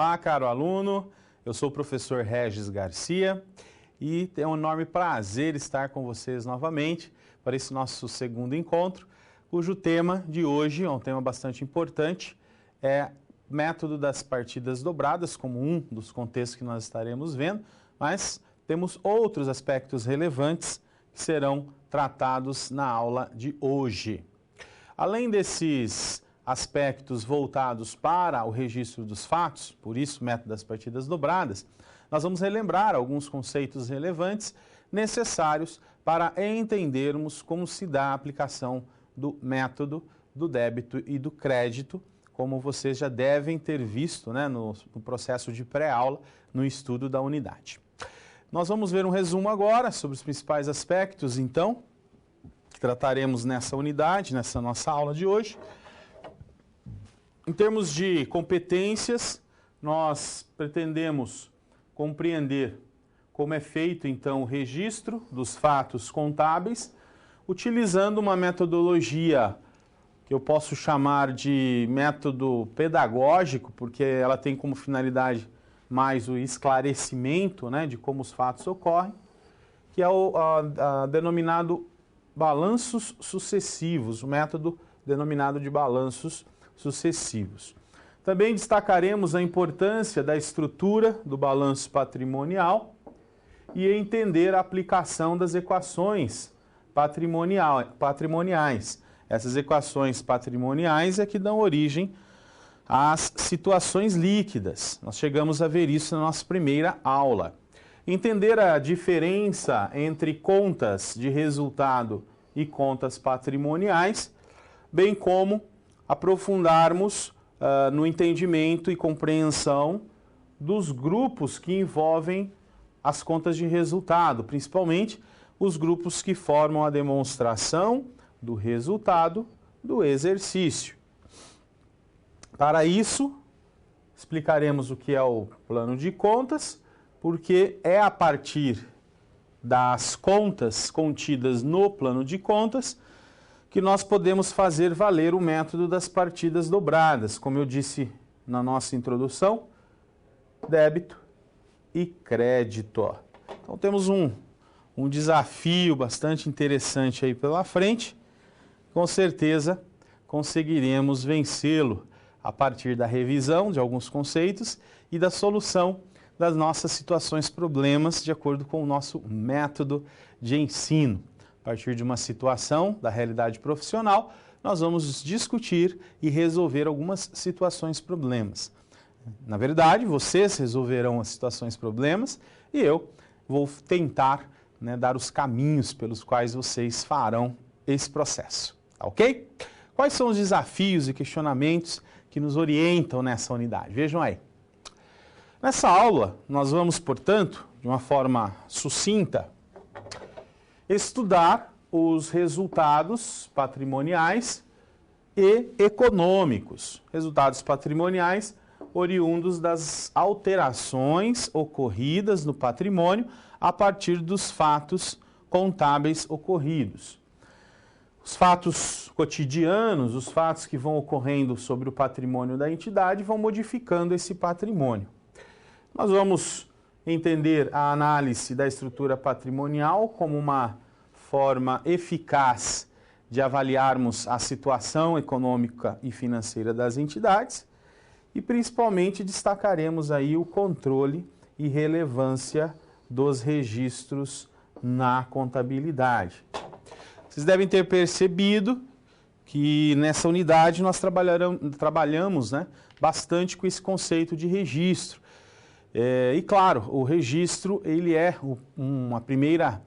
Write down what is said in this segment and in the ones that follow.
Olá, caro aluno, eu sou o professor Regis Garcia e é um enorme prazer estar com vocês novamente para esse nosso segundo encontro, cujo tema de hoje é um tema bastante importante, é método das partidas dobradas, como um dos contextos que nós estaremos vendo, mas temos outros aspectos relevantes que serão tratados na aula de hoje. Além desses aspectos voltados para o registro dos fatos, por isso método das partidas dobradas, nós vamos relembrar alguns conceitos relevantes necessários para entendermos como se dá a aplicação do método do débito e do crédito, como vocês já devem ter visto, né, no processo de pré-aula, no estudo da unidade. Nós vamos ver um resumo agora sobre os principais aspectos, então, que trataremos nessa unidade, nessa nossa aula de hoje. Em termos de competências, nós pretendemos compreender como é feito, então, o registro dos fatos contábeis, utilizando uma metodologia que eu posso chamar de método pedagógico, porque ela tem como finalidade mais o esclarecimento, né, de como os fatos ocorrem, que é o denominado balanços sucessivos, o método denominado de balanços sucessivos. Também destacaremos a importância da estrutura do balanço patrimonial e entender a aplicação das equações patrimoniais. Essas equações patrimoniais é que dão origem às situações líquidas. Nós chegamos a ver isso na nossa primeira aula. Entender a diferença entre contas de resultado e contas patrimoniais, bem como aprofundarmos no entendimento e compreensão dos grupos que envolvem as contas de resultado, principalmente os grupos que formam a demonstração do resultado do exercício. Para isso, explicaremos o que é o plano de contas, porque é a partir das contas contidas no plano de contas que nós podemos fazer valer o método das partidas dobradas, como eu disse na nossa introdução, débito e crédito. Então temos um desafio bastante interessante aí pela frente, com certeza conseguiremos vencê-lo a partir da revisão de alguns conceitos e da solução das nossas situações, problemas, de acordo com o nosso método de ensino. A partir de uma situação da realidade profissional, nós vamos discutir e resolver algumas situações, problemas. Na verdade, vocês resolverão as situações, problemas e eu vou tentar, né, dar os caminhos pelos quais vocês farão esse processo. Ok? Quais são os desafios e questionamentos que nos orientam nessa unidade? Vejam aí. Nessa aula, nós vamos, portanto, de uma forma sucinta, estudar os resultados patrimoniais e econômicos. Resultados patrimoniais oriundos das alterações ocorridas no patrimônio a partir dos fatos contábeis ocorridos. Os fatos cotidianos, os fatos que vão ocorrendo sobre o patrimônio da entidade, vão modificando esse patrimônio. Nós vamos entender a análise da estrutura patrimonial como uma forma eficaz de avaliarmos a situação econômica e financeira das entidades e principalmente destacaremos aí o controle e relevância dos registros na contabilidade. Vocês devem ter percebido que nessa unidade nós trabalhamos, né, bastante com esse conceito de registro. E claro, o registro ele é uma primeira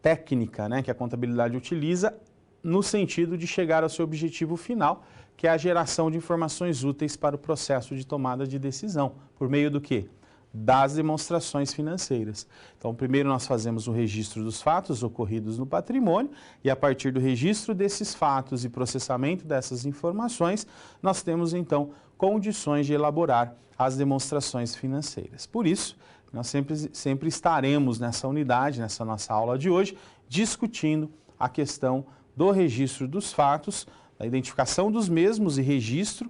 técnica, né, que a contabilidade utiliza no sentido de chegar ao seu objetivo final, que é a geração de informações úteis para o processo de tomada de decisão. Por meio do quê? Das demonstrações financeiras. Então, primeiro nós fazemos o registro dos fatos ocorridos no patrimônio e a partir do registro desses fatos e processamento dessas informações, nós temos então condições de elaborar as demonstrações financeiras. Por isso, nós sempre estaremos nessa unidade, nessa nossa aula de hoje, discutindo a questão do registro dos fatos, da identificação dos mesmos e registro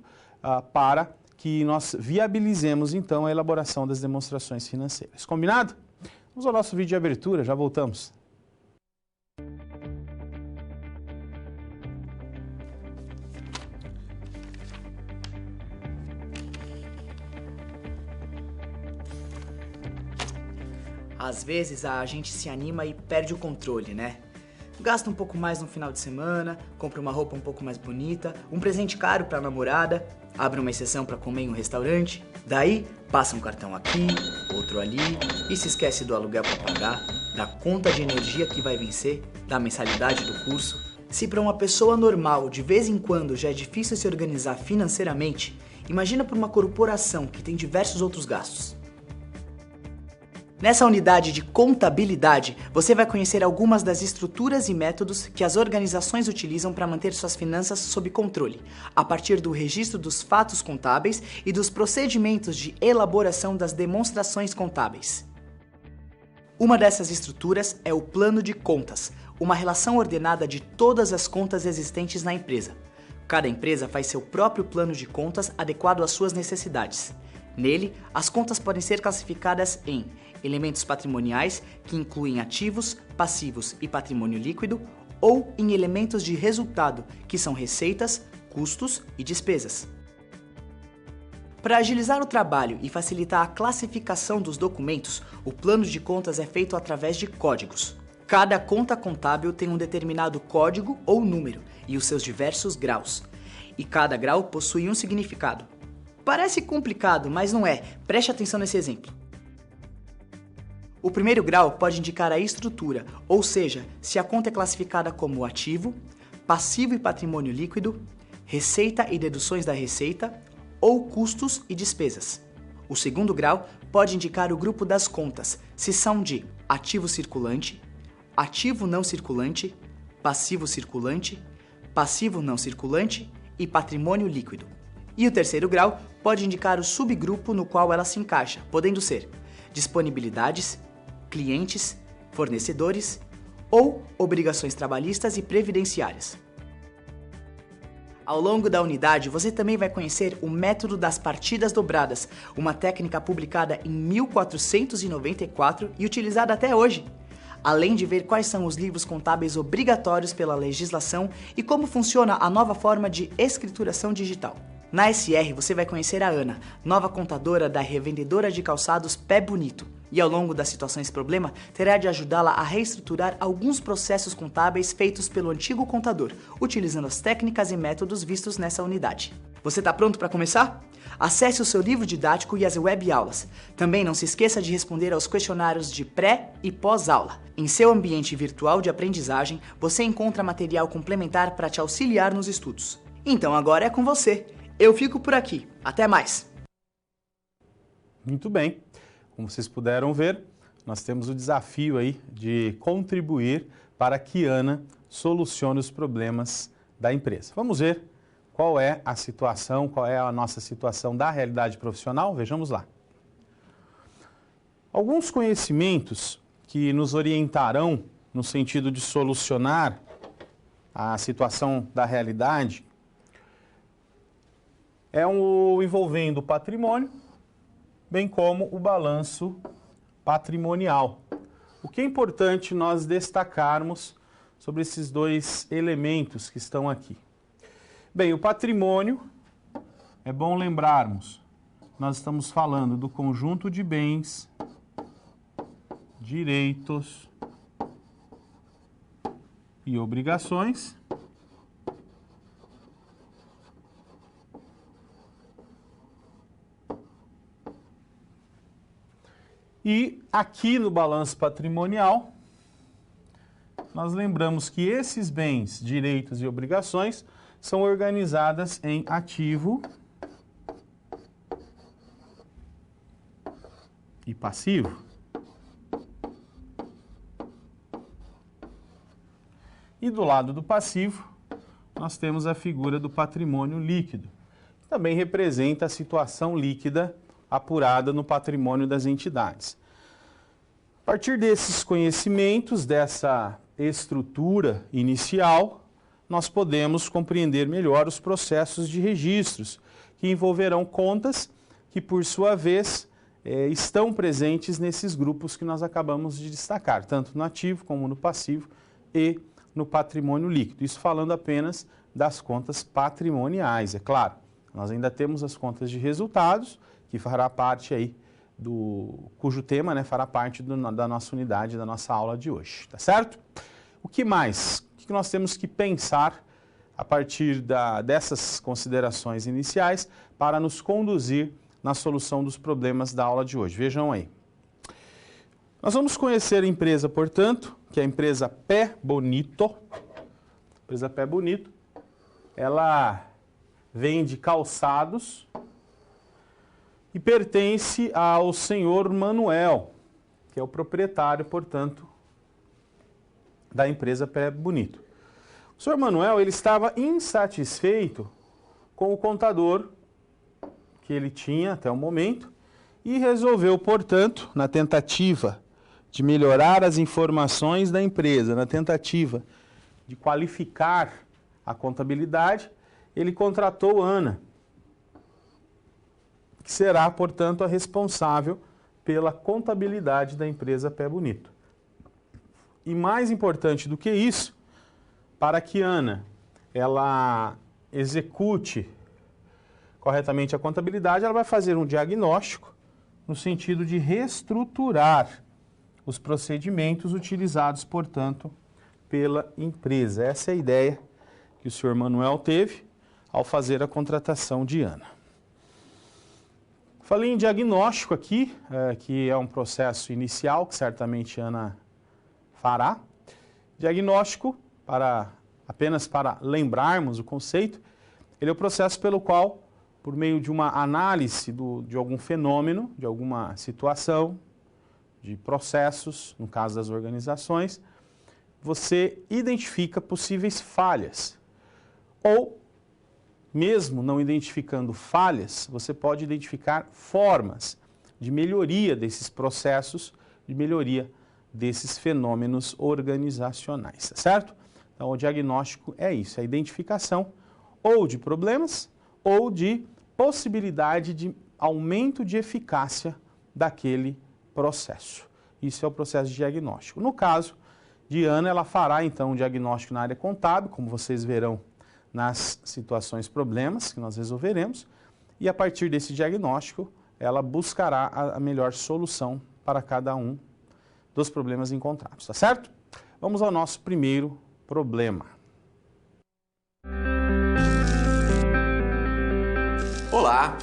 para que nós viabilizemos, então, a elaboração das demonstrações financeiras. Combinado? Vamos ao nosso vídeo de abertura, já voltamos. Às vezes a gente se anima e perde o controle, né? Gasta um pouco mais no final de semana, compra uma roupa um pouco mais bonita, um presente caro pra namorada, abre uma exceção pra comer em um restaurante, daí passa um cartão aqui, outro ali e se esquece do aluguel pra pagar, da conta de energia que vai vencer, da mensalidade do curso. Se pra uma pessoa normal de vez em quando já é difícil se organizar financeiramente, imagina pra uma corporação que tem diversos outros gastos. Nessa unidade de contabilidade, você vai conhecer algumas das estruturas e métodos que as organizações utilizam para manter suas finanças sob controle, a partir do registro dos fatos contábeis e dos procedimentos de elaboração das demonstrações contábeis. Uma dessas estruturas é o plano de contas, uma relação ordenada de todas as contas existentes na empresa. Cada empresa faz seu próprio plano de contas adequado às suas necessidades. Nele, as contas podem ser classificadas em elementos patrimoniais, que incluem ativos, passivos e patrimônio líquido, ou em elementos de resultado, que são receitas, custos e despesas. Para agilizar o trabalho e facilitar a classificação dos documentos, o plano de contas é feito através de códigos. Cada conta contábil tem um determinado código ou número e os seus diversos graus. E cada grau possui um significado. Parece complicado, mas não é. Preste atenção nesse exemplo. O primeiro grau pode indicar a estrutura, ou seja, se a conta é classificada como ativo, passivo e patrimônio líquido, receita e deduções da receita, ou custos e despesas. O segundo grau pode indicar o grupo das contas, se são de ativo circulante, ativo não circulante, passivo circulante, passivo não circulante e patrimônio líquido. E o terceiro grau pode indicar o subgrupo no qual ela se encaixa, podendo ser disponibilidades, clientes, fornecedores ou obrigações trabalhistas e previdenciárias. Ao longo da unidade, você também vai conhecer o método das partidas dobradas, uma técnica publicada em 1494 e utilizada até hoje. Além de ver quais são os livros contábeis obrigatórios pela legislação e como funciona a nova forma de escrituração digital. Na SR você vai conhecer a Ana, nova contadora da revendedora de calçados Pé Bonito, e ao longo das situações problema terá de ajudá-la a reestruturar alguns processos contábeis feitos pelo antigo contador, utilizando as técnicas e métodos vistos nessa unidade. Você está pronto para começar? Acesse o seu livro didático e as web-aulas. Também não se esqueça de responder aos questionários de pré e pós-aula. Em seu ambiente virtual de aprendizagem, você encontra material complementar para te auxiliar nos estudos. Então agora é com você. Eu fico por aqui. Até mais! Muito bem. Como vocês puderam ver, nós temos o desafio aí de contribuir para que Ana solucione os problemas da empresa. Vamos ver qual é a situação, qual é a nossa situação da realidade profissional? Vejamos lá. Alguns conhecimentos que nos orientarão no sentido de solucionar a situação da realidade é envolvendo o patrimônio, bem como o balanço patrimonial. O que é importante nós destacarmos sobre esses dois elementos que estão aqui? Bem, o patrimônio, é bom lembrarmos, nós estamos falando do conjunto de bens, direitos e obrigações e aqui no balanço patrimonial nós lembramos que esses bens, direitos e obrigações são organizadas em ativo e passivo. E do lado do passivo, nós temos a figura do patrimônio líquido, que também representa a situação líquida apurada no patrimônio das entidades. A partir desses conhecimentos, dessa estrutura inicial, nós podemos compreender melhor os processos de registros, que envolverão contas que, por sua vez, estão presentes nesses grupos que nós acabamos de destacar, tanto no ativo como no passivo e no patrimônio líquido. Isso falando apenas das contas patrimoniais, é claro. Nós ainda temos as contas de resultados, que fará parte aí cujo tema, né, fará parte da nossa unidade, da nossa aula de hoje, tá certo? O que mais? O que nós temos que pensar a partir dessas considerações iniciais para nos conduzir na solução dos problemas da aula de hoje? Vejam aí. Nós vamos conhecer a empresa, portanto, que é a empresa Pé Bonito. A empresa Pé Bonito, ela vende calçados e pertence ao senhor Manuel, que é o proprietário, portanto, da empresa Pé Bonito. O senhor Manuel, ele estava insatisfeito com o contador que ele tinha até o momento e resolveu, portanto, na tentativa de melhorar as informações da empresa, na tentativa de qualificar a contabilidade, ele contratou Ana, que será, portanto, a responsável pela contabilidade da empresa Pé Bonito. E mais importante do que isso, para que Ana ela execute corretamente a contabilidade, ela vai fazer um diagnóstico no sentido de reestruturar os procedimentos utilizados, portanto, pela empresa. Essa é a ideia que o senhor Manuel teve ao fazer a contratação de Ana. Falei em diagnóstico aqui, que é um processo inicial que certamente Ana fará. Diagnóstico, apenas para lembrarmos o conceito, ele é o processo pelo qual, por meio de uma análise de algum fenômeno, de alguma situação, de processos, no caso das organizações, você identifica possíveis falhas. Ou, mesmo não identificando falhas, você pode identificar formas de melhoria desses processos, de melhoria desses fenômenos organizacionais, certo? Então, o diagnóstico é isso, é a identificação ou de problemas ou de possibilidade de aumento de eficácia daquele processo. Isso é o processo de diagnóstico. No caso de Ana, ela fará então um diagnóstico na área contábil, como vocês verão nas situações problemas que nós resolveremos, e a partir desse diagnóstico, ela buscará a melhor solução para cada um dos problemas encontrados, tá certo? Vamos ao nosso primeiro problema. Olá!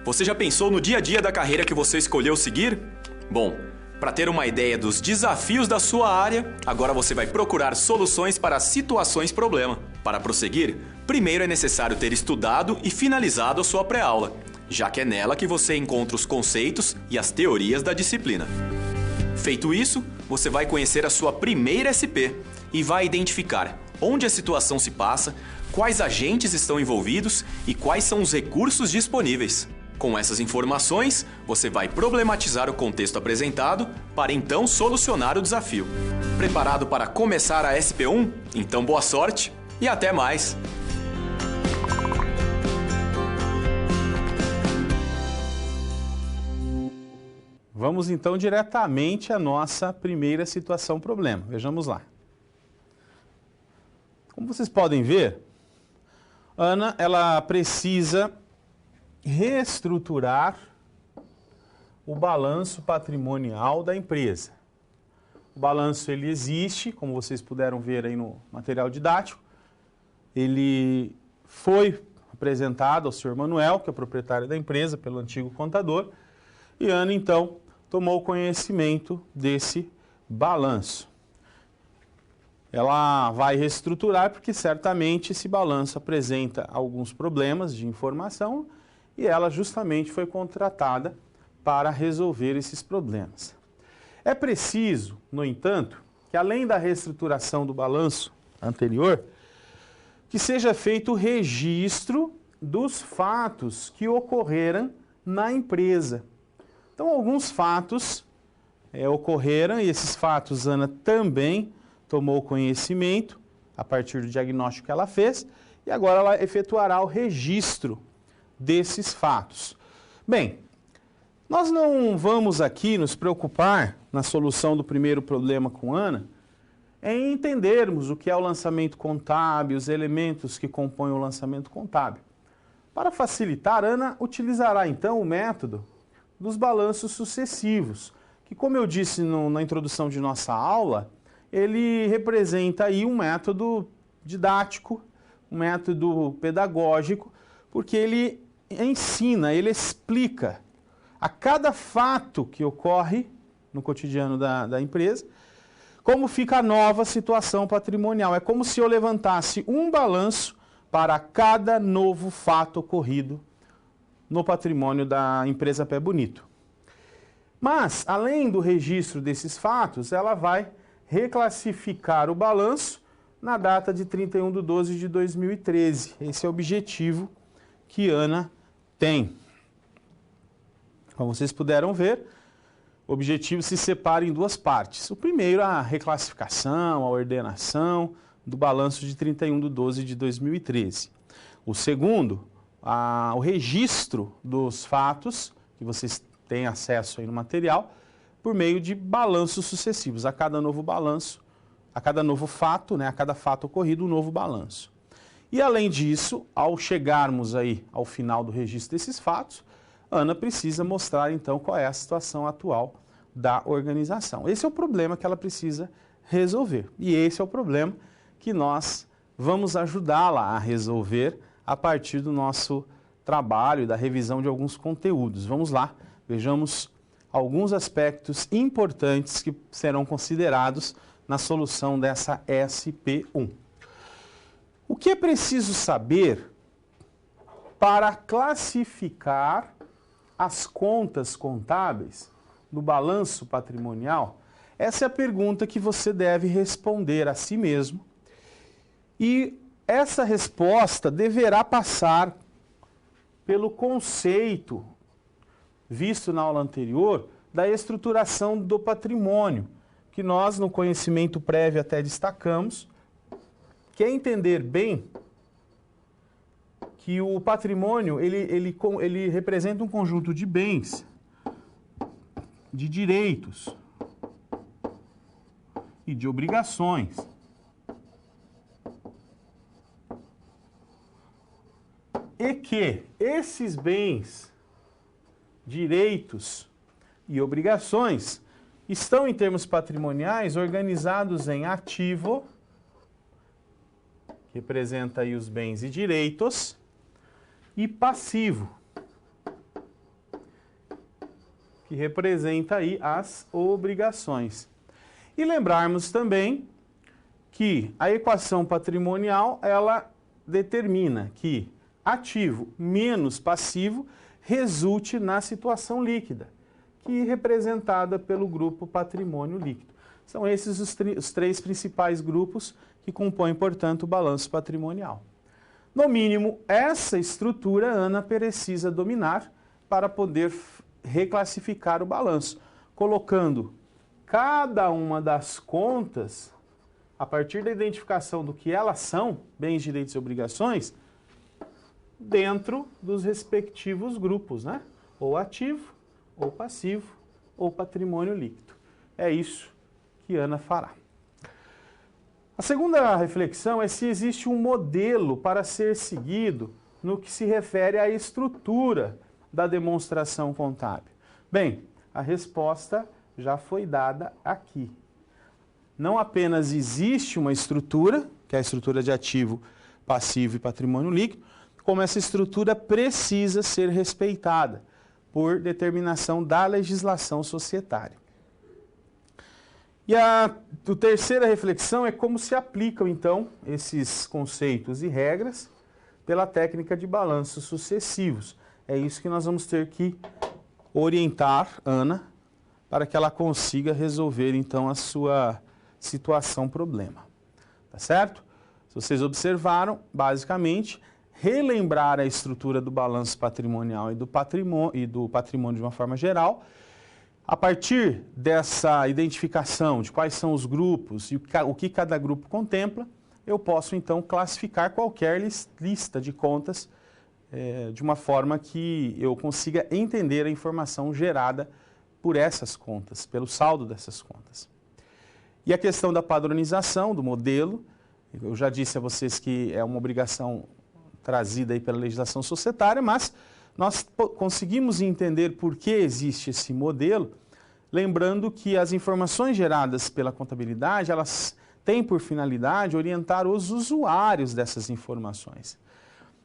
Você já pensou no dia a dia da carreira que você escolheu seguir? Bom, para ter uma ideia dos desafios da sua área, agora você vai procurar soluções para situações problema. Para prosseguir, primeiro é necessário ter estudado e finalizado a sua pré-aula, já que é nela que você encontra os conceitos e as teorias da disciplina. Feito isso, você vai conhecer a sua primeira SP e vai identificar onde a situação se passa, quais agentes estão envolvidos e quais são os recursos disponíveis. Com essas informações, você vai problematizar o contexto apresentado para então solucionar o desafio. Preparado para começar a SP1? Então boa sorte e até mais! Vamos então diretamente à nossa primeira situação problema. Vejamos lá. Como vocês podem ver, Ana, ela precisa reestruturar o balanço patrimonial da empresa. O balanço ele existe, como vocês puderam ver aí no material didático. Ele foi apresentado ao senhor Manuel, que é o proprietário da empresa, pelo antigo contador, e Ana então tomou conhecimento desse balanço. Ela vai reestruturar porque certamente esse balanço apresenta alguns problemas de informação e ela justamente foi contratada para resolver esses problemas. É preciso, no entanto, que além da reestruturação do balanço anterior, que seja feito o registro dos fatos que ocorreram na empresa. Então, alguns fatos ocorreram e esses fatos Ana também tomou conhecimento a partir do diagnóstico que ela fez, e agora ela efetuará o registro desses fatos. Bem, nós não vamos aqui nos preocupar na solução do primeiro problema com Ana em entendermos o que é o lançamento contábil, os elementos que compõem o lançamento contábil. Para facilitar, Ana utilizará então o método dos balanços sucessivos, que, como eu disse na introdução de nossa aula, ele representa aí um método didático, um método pedagógico, porque ele ensina, ele explica a cada fato que ocorre no cotidiano da empresa, como fica a nova situação patrimonial. É como se eu levantasse um balanço para cada novo fato ocorrido no patrimônio da empresa Pé Bonito. Mas, além do registro desses fatos, ela vai reclassificar o balanço na data de 31/12/2013. Esse é o objetivo que Ana tem. Como vocês puderam ver, o objetivo se separa em duas partes. O primeiro, a reclassificação, a ordenação do balanço de 31/12/2013. O segundo, o registro dos fatos, que vocês têm acesso aí no material, por meio de balanços sucessivos. A cada novo balanço, a cada novo fato, a cada fato ocorrido, um novo balanço. E além disso, ao chegarmos aí ao final do registro desses fatos, Ana precisa mostrar então qual é a situação atual da organização. Esse é o problema que ela precisa resolver. E esse é o problema que nós vamos ajudá-la a resolver a partir do nosso trabalho e da revisão de alguns conteúdos. Vamos lá, vejamos alguns aspectos importantes que serão considerados na solução dessa SP1. O que é preciso saber para classificar as contas contábeis do balanço patrimonial? Essa é a pergunta que você deve responder a si mesmo. E essa resposta deverá passar pelo conceito visto na aula anterior da estruturação do patrimônio, que nós no conhecimento prévio até destacamos, que é entender bem que o patrimônio ele representa um conjunto de bens, de direitos e de obrigações. E que esses bens, direitos e obrigações estão, em termos patrimoniais, organizados em ativo, que representa aí os bens e direitos, e passivo, que representa aí as obrigações. E lembrarmos também que a equação patrimonial, ela determina que ativo menos passivo resulte na situação líquida, que é representada pelo grupo patrimônio líquido. São esses os três principais grupos que compõem, portanto, o balanço patrimonial. No mínimo, essa estrutura Ana precisa dominar para poder reclassificar o balanço, colocando cada uma das contas, a partir da identificação do que elas são, bens, direitos e obrigações, dentro dos respectivos grupos, ou ativo, ou passivo, ou patrimônio líquido. É isso que Ana fará. A segunda reflexão é se existe um modelo para ser seguido no que se refere à estrutura da demonstração contábil. Bem, a resposta já foi dada aqui. Não apenas existe uma estrutura, que é a estrutura de ativo, passivo e patrimônio líquido, como essa estrutura precisa ser respeitada por determinação da legislação societária. E a terceira reflexão é como se aplicam, então, esses conceitos e regras pela técnica de balanços sucessivos. É isso que nós vamos ter que orientar Ana para que ela consiga resolver, então, a sua situação problema. Tá certo? Se vocês observaram, basicamente, relembrar a estrutura do balanço patrimonial e do patrimônio de uma forma geral. A partir dessa identificação de quais são os grupos e o que cada grupo contempla, eu posso então classificar qualquer lista de contas de uma forma que eu consiga entender a informação gerada por essas contas, pelo saldo dessas contas. E a questão da padronização do modelo, eu já disse a vocês que é uma obrigação trazida aí pela legislação societária, mas nós conseguimos entender por que existe esse modelo, lembrando que as informações geradas pela contabilidade, elas têm por finalidade orientar os usuários dessas informações.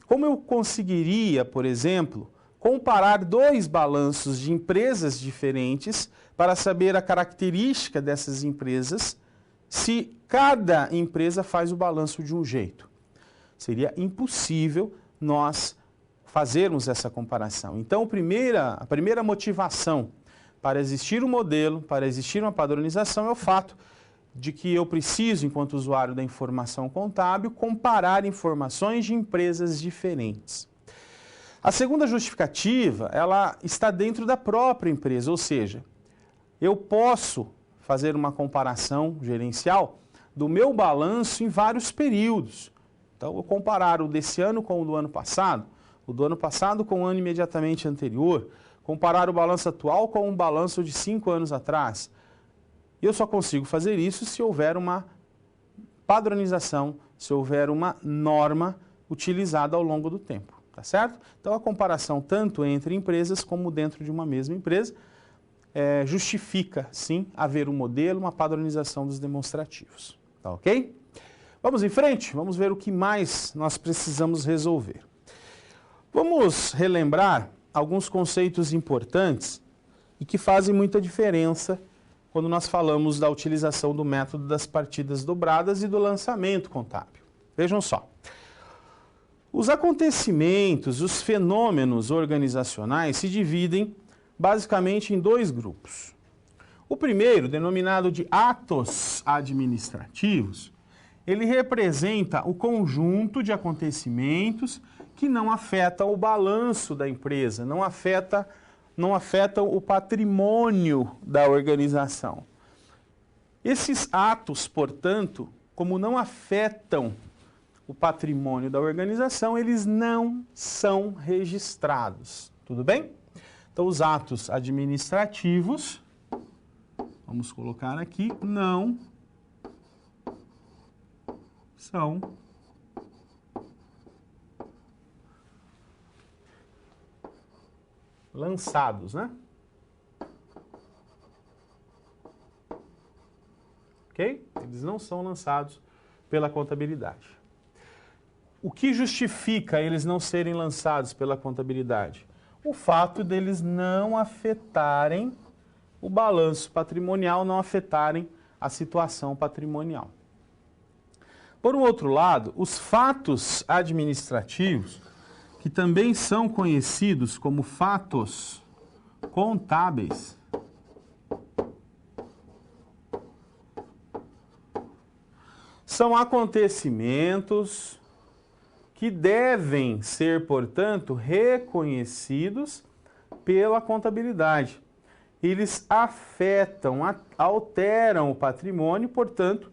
Como eu conseguiria, por exemplo, comparar dois balanços de empresas diferentes para saber a característica dessas empresas se cada empresa faz o balanço de um jeito? Seria impossível nós fazermos essa comparação. Então, a primeira motivação para existir um modelo, para existir uma padronização, é o fato de que eu preciso, enquanto usuário da informação contábil, comparar informações de empresas diferentes. A segunda justificativa, ela está dentro da própria empresa, ou seja, eu posso fazer uma comparação gerencial do meu balanço em vários períodos. Então, eu comparar o desse ano com o do ano passado, o do ano passado com o ano imediatamente anterior, comparar o balanço atual com um balanço de 5 anos atrás. Eu só consigo fazer isso se houver uma padronização, se houver uma norma utilizada ao longo do tempo, tá certo? Então, a comparação tanto entre empresas como dentro de uma mesma empresa justifica, sim, haver um modelo, uma padronização dos demonstrativos, tá ok? Vamos em frente? Vamos ver o que mais nós precisamos resolver. Vamos relembrar alguns conceitos importantes e que fazem muita diferença quando nós falamos da utilização do método das partidas dobradas e do lançamento contábil. Vejam só. Os acontecimentos, os fenômenos organizacionais se dividem basicamente em dois grupos. O primeiro, denominado de atos administrativos, ele representa o conjunto de acontecimentos que não afetam o balanço da empresa, não afetam o patrimônio da organização. Esses atos, portanto, como não afetam o patrimônio da organização, eles não são registrados. Tudo bem? Então, os atos administrativos, vamos colocar aqui, não são lançados, né? Ok? Eles não são lançados pela contabilidade. O que justifica eles não serem lançados pela contabilidade? O fato deles não afetarem o balanço patrimonial, não afetarem a situação patrimonial. Por um outro lado, os fatos administrativos, que também são conhecidos como fatos contábeis, são acontecimentos que devem ser, portanto, reconhecidos pela contabilidade. Eles afetam, alteram o patrimônio, portanto,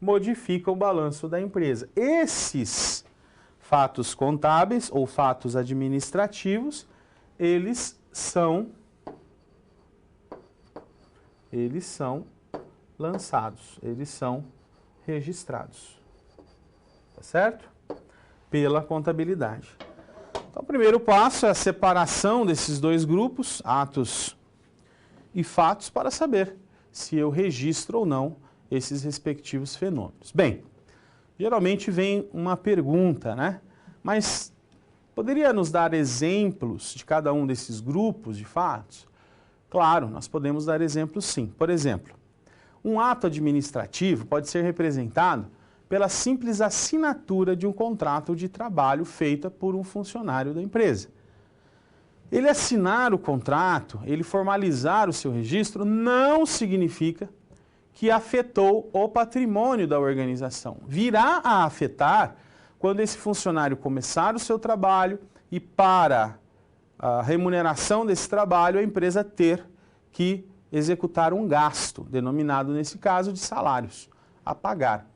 modificam o balanço da empresa. Esses fatos contábeis ou fatos administrativos, eles são lançados, eles são registrados, tá certo? Pela contabilidade. Então, o primeiro passo é a separação desses dois grupos, atos e fatos, para saber se eu registro ou não esses respectivos fenômenos. Bem, geralmente vem uma pergunta, né? Mas poderia nos dar exemplos de cada um desses grupos de fatos? Claro, nós podemos dar exemplos sim. Por exemplo, um ato administrativo pode ser representado pela simples assinatura de um contrato de trabalho feita por um funcionário da empresa. Ele assinar o contrato, ele formalizar o seu registro, não significa que afetou o patrimônio da organização. Virá a afetar quando esse funcionário começar o seu trabalho e, para a remuneração desse trabalho, a empresa ter que executar um gasto, denominado nesse caso de salários, a pagar.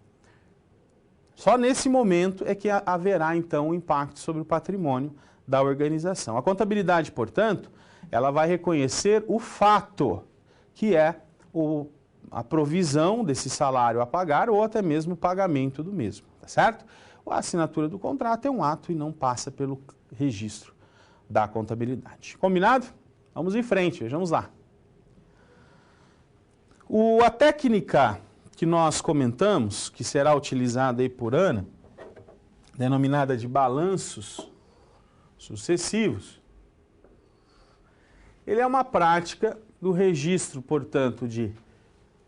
Só nesse momento é que haverá, então, um impacto sobre o patrimônio da organização. A contabilidade, portanto, ela vai reconhecer o fato, que é a provisão desse salário a pagar ou até mesmo o pagamento do mesmo, tá certo? A assinatura do contrato é um ato e não passa pelo registro da contabilidade. Combinado? Vamos em frente, vejamos lá. A técnica que nós comentamos, que será utilizada aí por Ana, denominada de balanços sucessivos, ele é uma prática do registro, portanto, isso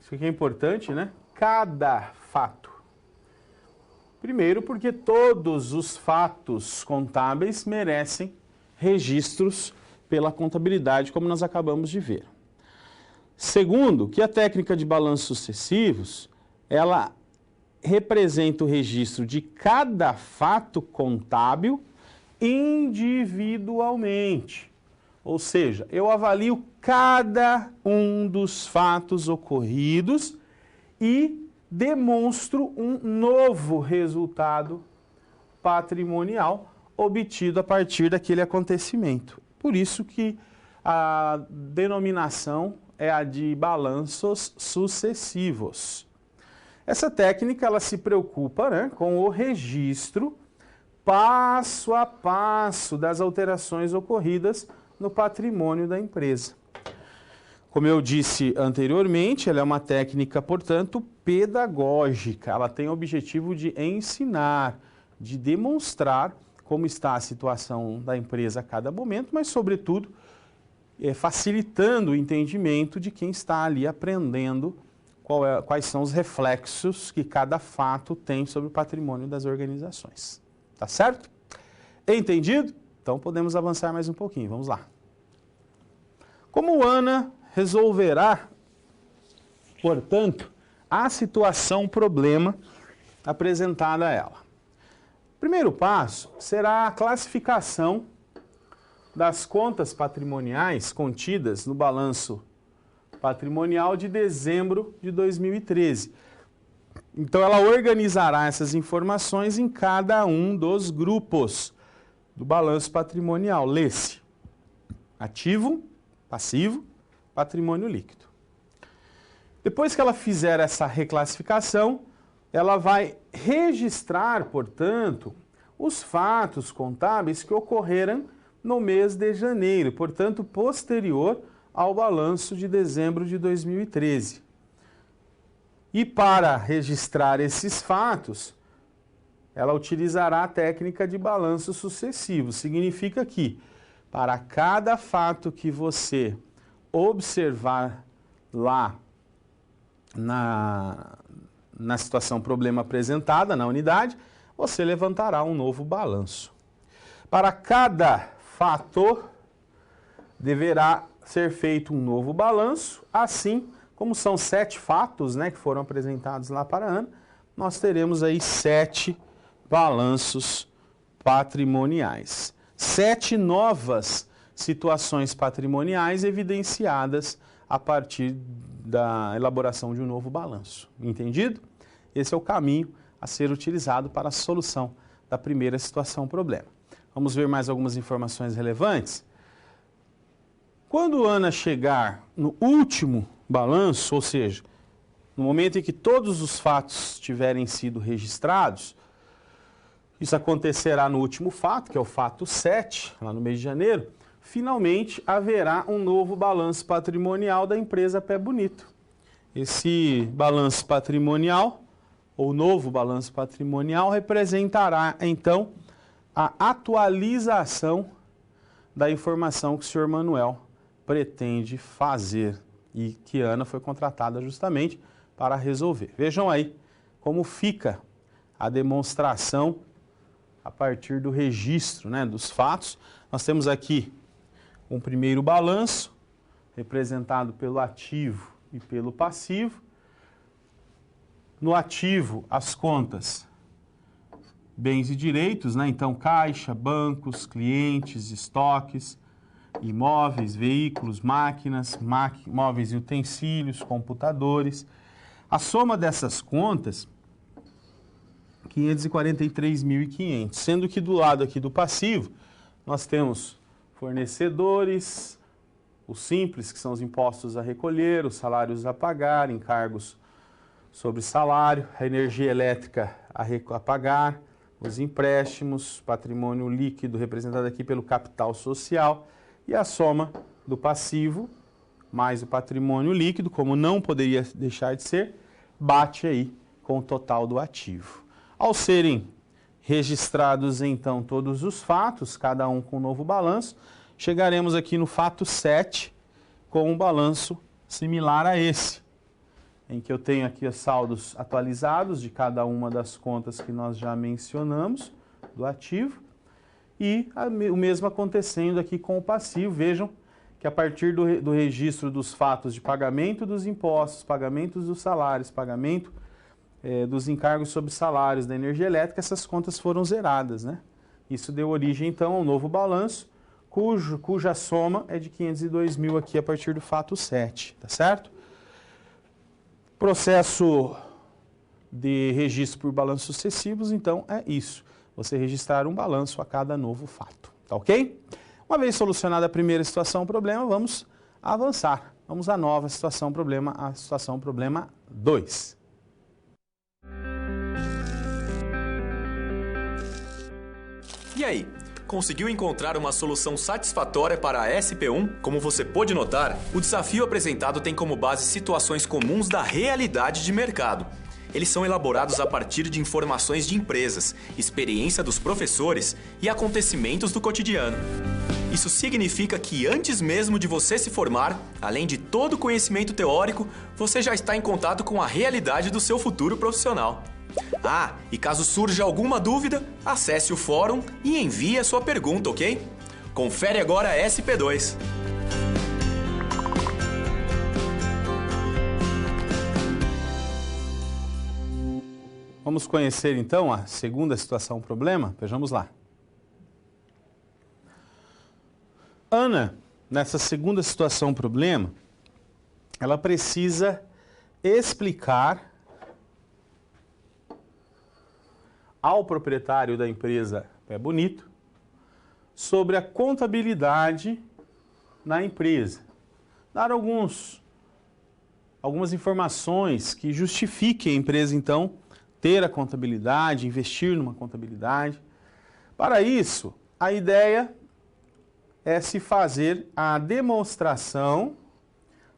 aqui é importante, né? Cada fato. Primeiro, porque todos os fatos contábeis merecem registros pela contabilidade, como nós acabamos de ver. Segundo, que a técnica de balanços sucessivos, ela representa o registro de cada fato contábil individualmente. Ou seja, eu avalio cada um dos fatos ocorridos e demonstro um novo resultado patrimonial obtido a partir daquele acontecimento. Por isso que a denominação é a de balanços sucessivos. Essa técnica ela se preocupa, né, com o registro passo a passo das alterações ocorridas no patrimônio da empresa. Como eu disse anteriormente, ela é uma técnica, portanto, pedagógica. Ela tem o objetivo de ensinar, de demonstrar como está a situação da empresa a cada momento, mas, sobretudo, facilitando o entendimento de quem está ali aprendendo quais são os reflexos que cada fato tem sobre o patrimônio das organizações. Tá certo? Entendido? Então podemos avançar mais um pouquinho. Vamos lá. Como Ana resolverá, portanto, a situação problema apresentada a ela? O primeiro passo será a classificação das contas patrimoniais contidas no balanço patrimonial de dezembro de 2013. Então, ela organizará essas informações em cada um dos grupos do balanço patrimonial. Lê-se ativo, passivo, patrimônio líquido. Depois que ela fizer essa reclassificação, ela vai registrar, portanto, os fatos contábeis que ocorreram no mês de janeiro, portanto, posterior ao balanço de dezembro de 2013. E para registrar esses fatos, ela utilizará a técnica de balanço sucessivo. Significa que, para cada fato que você observar lá na situação problema apresentada, na unidade, você levantará um novo balanço. Para cada fato, deverá ser feito um novo balanço, assim como são 7 fatos, né, que foram apresentados lá para a Ana, nós teremos aí 7 balanços patrimoniais. 7 novas situações patrimoniais evidenciadas a partir da elaboração de um novo balanço. Entendido? Esse é o caminho a ser utilizado para a solução da primeira situação problema. Vamos ver mais algumas informações relevantes. Quando Ana chegar no último balanço, ou seja, no momento em que todos os fatos tiverem sido registrados, isso acontecerá no último fato, que é o fato 7, lá no mês de janeiro, finalmente haverá um novo balanço patrimonial da empresa Pé Bonito. Esse balanço patrimonial, ou novo balanço patrimonial, representará, então, a atualização da informação que o senhor Manuel pretende fazer e que Ana foi contratada justamente para resolver. Vejam aí como fica a demonstração a partir do registro, né, dos fatos. Nós temos aqui um primeiro balanço, representado pelo ativo e pelo passivo. No ativo, as contas bens e direitos, né? Então, caixa, bancos, clientes, estoques, imóveis, veículos, máquinas, móveis e utensílios, computadores. A soma dessas contas 543.500, sendo que do lado aqui do passivo, nós temos fornecedores, os simples, que são os impostos a recolher, os salários a pagar, encargos sobre salário, a energia elétrica a pagar, os empréstimos, patrimônio líquido representado aqui pelo capital social e a soma do passivo mais o patrimônio líquido, como não poderia deixar de ser, bate aí com o total do ativo. Ao serem registrados então todos os fatos, cada um com um novo balanço, chegaremos aqui no fato 7 com um balanço similar a esse, em que eu tenho aqui os saldos atualizados de cada uma das contas que nós já mencionamos do ativo e o mesmo acontecendo aqui com o passivo. Vejam que a partir do registro dos fatos de pagamento dos impostos, pagamentos dos salários, pagamento dos encargos sobre salários da energia elétrica, essas contas foram zeradas, né? Isso deu origem então ao novo balanço, cuja soma é de 502 mil aqui a partir do fato 7, tá certo? Processo de registro por balanços sucessivos, então, é isso. Você registrar um balanço a cada novo fato, tá ok? Uma vez solucionada a primeira situação problema, vamos avançar. Vamos à nova situação problema, a situação problema 2. E aí? Conseguiu encontrar uma solução satisfatória para a SP1? Como você pôde notar, o desafio apresentado tem como base situações comuns da realidade de mercado. Eles são elaborados a partir de informações de empresas, experiência dos professores e acontecimentos do cotidiano. Isso significa que antes mesmo de você se formar, além de todo o conhecimento teórico, você já está em contato com a realidade do seu futuro profissional. Ah, e caso surja alguma dúvida, acesse o fórum e envie a sua pergunta, ok? Confere agora a SP2. Vamos conhecer então a segunda situação problema? Vejamos lá. Ana, nessa segunda situação problema, ela precisa explicar ao proprietário da empresa Pé Bonito sobre a contabilidade na empresa. Dar algumas informações que justifiquem a empresa, então, ter a contabilidade, investir numa contabilidade. Para isso, a ideia é se fazer a demonstração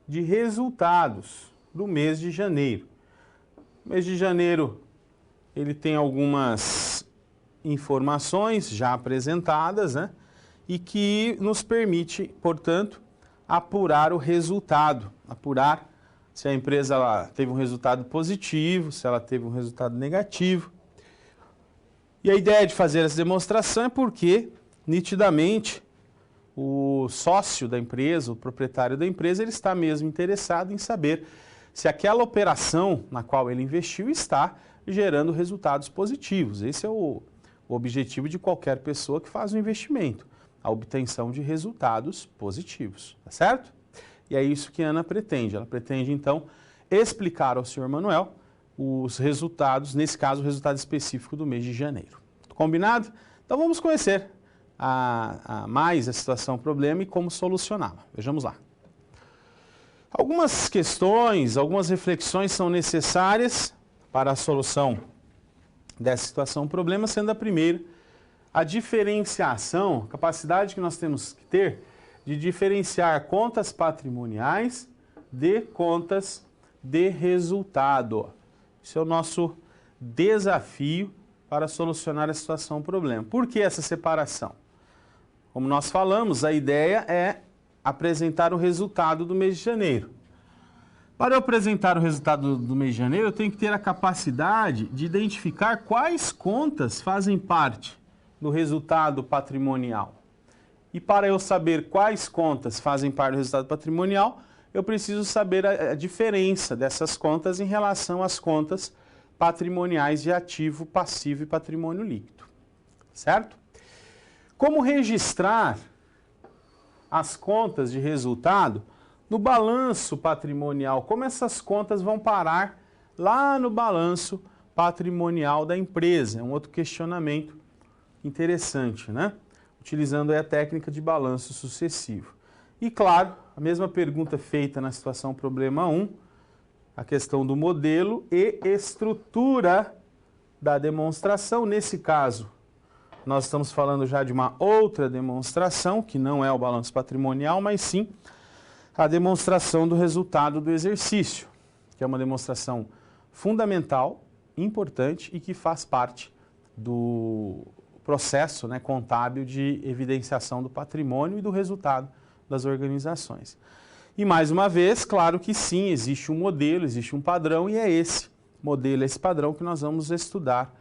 de resultados do mês de janeiro. O mês de janeiro ele tem algumas informações já apresentadas, né? E que nos permite, portanto, apurar o resultado, apurar se a empresa ela teve um resultado positivo, se ela teve um resultado negativo. E a ideia de fazer essa demonstração é porque, nitidamente, o sócio da empresa, o proprietário da empresa, ele está mesmo interessado em saber se aquela operação na qual ele investiu está gerando resultados positivos. Esse é o objetivo de qualquer pessoa que faz um investimento, a obtenção de resultados positivos, tá certo? E é isso que a Ana pretende. Ela pretende, então, explicar ao senhor Manuel os resultados, nesse caso, o resultado específico do mês de janeiro. Combinado? Então vamos conhecer mais a situação problema e como solucioná-la. Vejamos lá. Algumas questões, algumas reflexões são necessárias para a solução dessa situação problema, sendo a primeira a diferenciação, a capacidade que nós temos que ter de diferenciar contas patrimoniais de contas de resultado. Esse é o nosso desafio para solucionar a situação problema. Por que essa separação? Como nós falamos, a ideia é apresentar o resultado do mês de janeiro. Para eu apresentar o resultado do mês de janeiro, eu tenho que ter a capacidade de identificar quais contas fazem parte do resultado patrimonial. E para eu saber quais contas fazem parte do resultado patrimonial, eu preciso saber a diferença dessas contas em relação às contas patrimoniais de ativo, passivo e patrimônio líquido. Certo? Como registrar as contas de resultado no balanço patrimonial? Como essas contas vão parar lá no balanço patrimonial da empresa. É um outro questionamento interessante, né? Utilizando aí a técnica de balanço sucessivo. E claro, a mesma pergunta feita na situação problema 1, a questão do modelo e estrutura da demonstração. Nesse caso, nós estamos falando já de uma outra demonstração, que não é o balanço patrimonial, mas sim a demonstração do resultado do exercício, que é uma demonstração fundamental, importante e que faz parte do processo, né, contábil de evidenciação do patrimônio e do resultado das organizações. E mais uma vez, claro que sim, existe um modelo, existe um padrão e é esse modelo, esse padrão que nós vamos estudar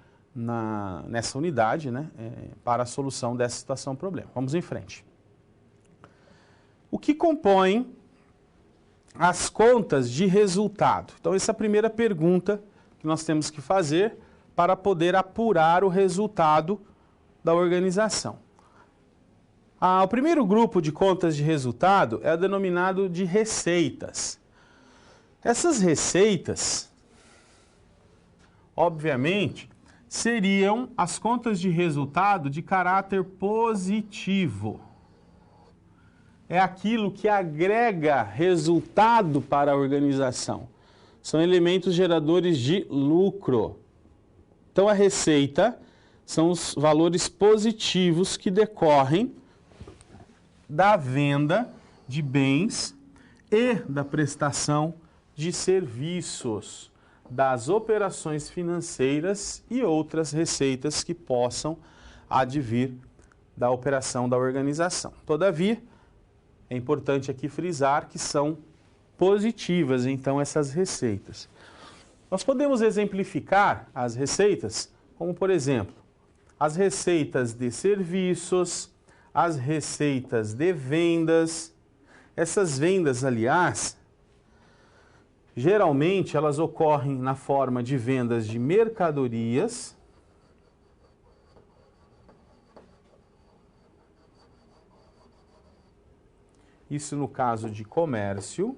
nessa unidade, né, para a solução dessa situação problema. Vamos em frente. O que compõe as contas de resultado? Então essa é a primeira pergunta que nós temos que fazer para poder apurar o resultado da organização. O primeiro grupo de contas de resultado é o denominado de receitas. Essas receitas, obviamente, seriam as contas de resultado de caráter positivo. É aquilo que agrega resultado para a organização. São elementos geradores de lucro. Então, a receita são os valores positivos que decorrem da venda de bens e da prestação de serviços, das operações financeiras e outras receitas que possam advir da operação da organização. Todavia, é importante aqui frisar que são positivas, então, essas receitas. Nós podemos exemplificar as receitas como, por exemplo, as receitas de serviços, as receitas de vendas. Essas vendas, aliás, geralmente elas ocorrem na forma de vendas de mercadorias, isso no caso de comércio,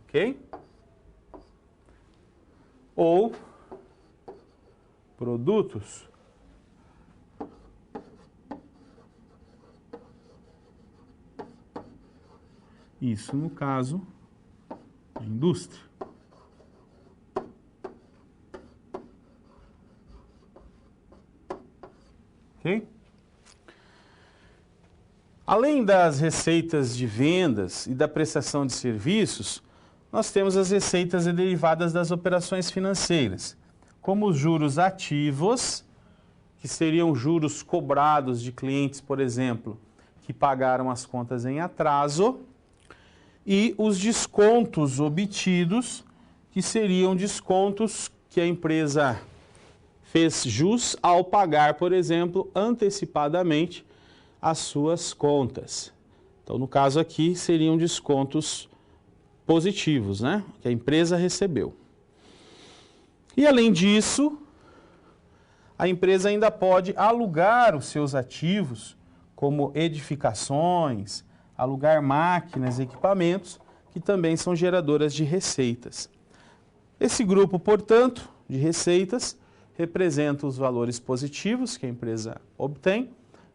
ok? Ou produtos isso no caso de indústria. Ok? Além das receitas de vendas e da prestação de serviços, nós temos as receitas derivadas das operações financeiras, como os juros ativos, que seriam juros cobrados de clientes, por exemplo, que pagaram as contas em atraso, e os descontos obtidos, que seriam descontos que a empresa fez jus ao pagar, por exemplo, antecipadamente as suas contas. Então, no caso aqui, seriam descontos positivos, né, que a empresa recebeu. E além disso, a empresa ainda pode alugar os seus ativos, como edificações, alugar máquinas, equipamentos, que também são geradoras de receitas. Esse grupo, portanto, de receitas, representa os valores positivos que a empresa obtém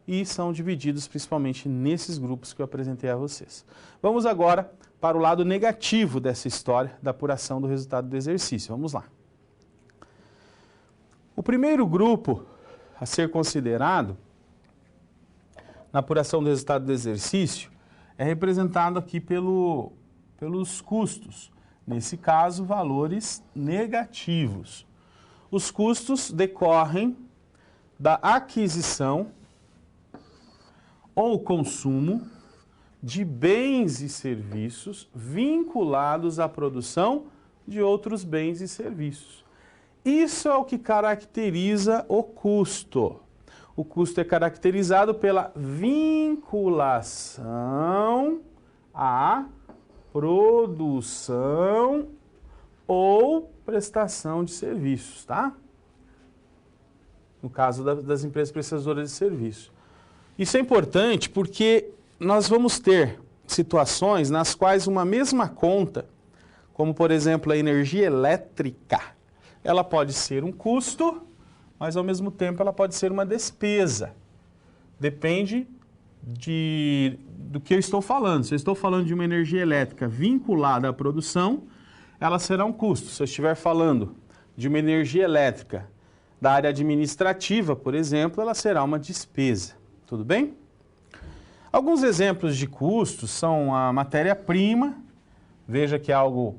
e são divididos principalmente nesses grupos que eu apresentei a vocês. Vamos agora para o lado negativo dessa história da apuração do resultado do exercício. Vamos lá. O primeiro grupo a ser considerado na apuração do resultado do exercício é representado aqui pelos custos. Nesse caso, valores negativos. Os custos decorrem da aquisição ou consumo de bens e serviços vinculados à produção de outros bens e serviços. Isso é o que caracteriza o custo. O custo é caracterizado pela vinculação à produção ou prestação de serviços, tá? No caso das empresas prestadoras de serviço. Isso é importante porque nós vamos ter situações nas quais uma mesma conta, como por exemplo a energia elétrica, ela pode ser um custo, mas ao mesmo tempo ela pode ser uma despesa. Depende do que eu estou falando. Se eu estou falando de uma energia elétrica vinculada à produção, ela será um custo. Se eu estiver falando de uma energia elétrica da área administrativa, por exemplo, ela será uma despesa. Tudo bem? Alguns exemplos de custos são a matéria-prima, veja que é algo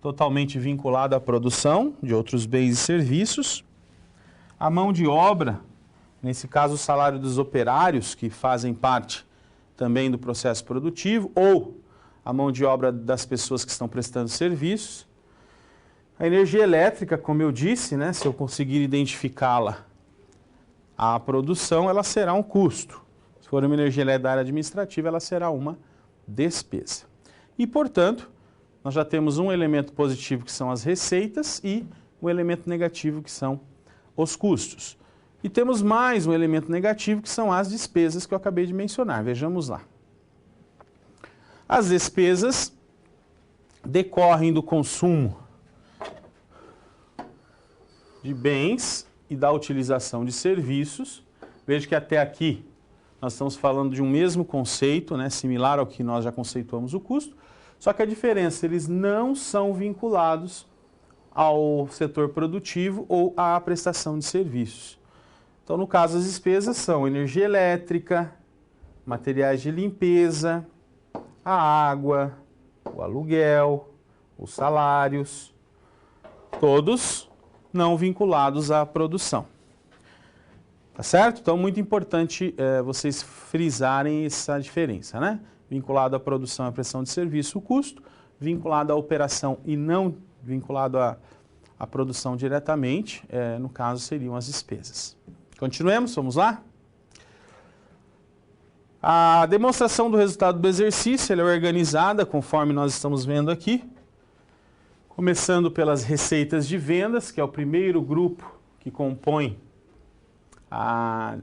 totalmente vinculado à produção de outros bens e serviços. A mão de obra, nesse caso o salário dos operários, que fazem parte também do processo produtivo, ou a mão de obra das pessoas que estão prestando serviços. A energia elétrica, como eu disse, né, se eu conseguir identificá-la, a produção ela será um custo. Se for uma energia elétrica da área administrativa, ela será uma despesa. E, portanto, nós já temos um elemento positivo que são as receitas e um elemento negativo que são os custos. E temos mais um elemento negativo que são as despesas que eu acabei de mencionar. Vejamos lá. As despesas decorrem do consumo de bens e da utilização de serviços. Veja que até aqui nós estamos falando de um mesmo conceito, né, similar ao que nós já conceituamos o custo, só que a diferença, eles não são vinculados ao setor produtivo ou à prestação de serviços. Então, no caso, as despesas são energia elétrica, materiais de limpeza, a água, o aluguel, os salários, todos não vinculados à produção. Tá certo? Então, muito importante vocês frisarem essa diferença, né? Vinculado à produção e à prestação de serviço, o custo, vinculado à operação e não vinculado à produção diretamente, no caso, seriam as despesas. Continuemos, vamos lá? A demonstração do resultado do exercício ela é organizada conforme nós estamos vendo aqui, começando pelas receitas de vendas, que é o primeiro grupo que compõe a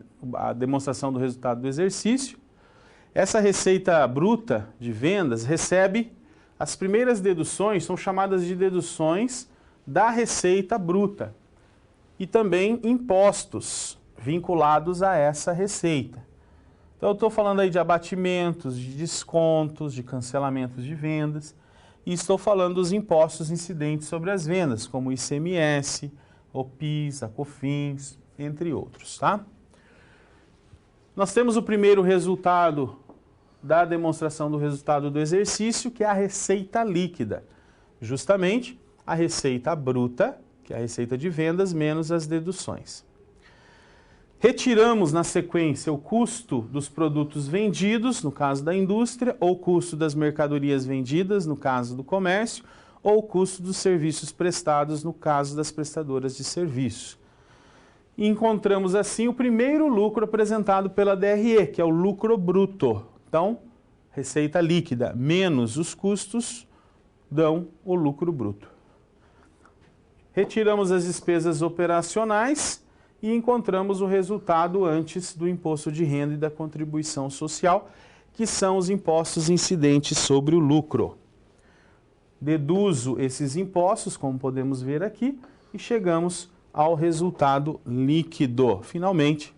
demonstração do resultado do exercício. Essa receita bruta de vendas recebe as primeiras deduções, são chamadas de deduções da receita bruta, e também impostos vinculados a essa receita. Então eu estou falando aí de abatimentos, de descontos, de cancelamentos de vendas, e estou falando dos impostos incidentes sobre as vendas, como o ICMS, o PIS, a COFINS, entre outros, tá? Nós temos o primeiro resultado da demonstração do resultado do exercício, que é a receita líquida. Justamente a receita bruta, que é a receita de vendas, menos as deduções. Retiramos na sequência o custo dos produtos vendidos, no caso da indústria, ou o custo das mercadorias vendidas, no caso do comércio, ou o custo dos serviços prestados, no caso das prestadoras de serviço. E encontramos assim o primeiro lucro apresentado pela DRE, que é o lucro bruto. Então, receita líquida menos os custos dão o lucro bruto. Retiramos as despesas operacionais e encontramos o resultado antes do imposto de renda e da contribuição social, que são os impostos incidentes sobre o lucro. Deduzo esses impostos, como podemos ver aqui, e chegamos ao resultado líquido. Finalmente,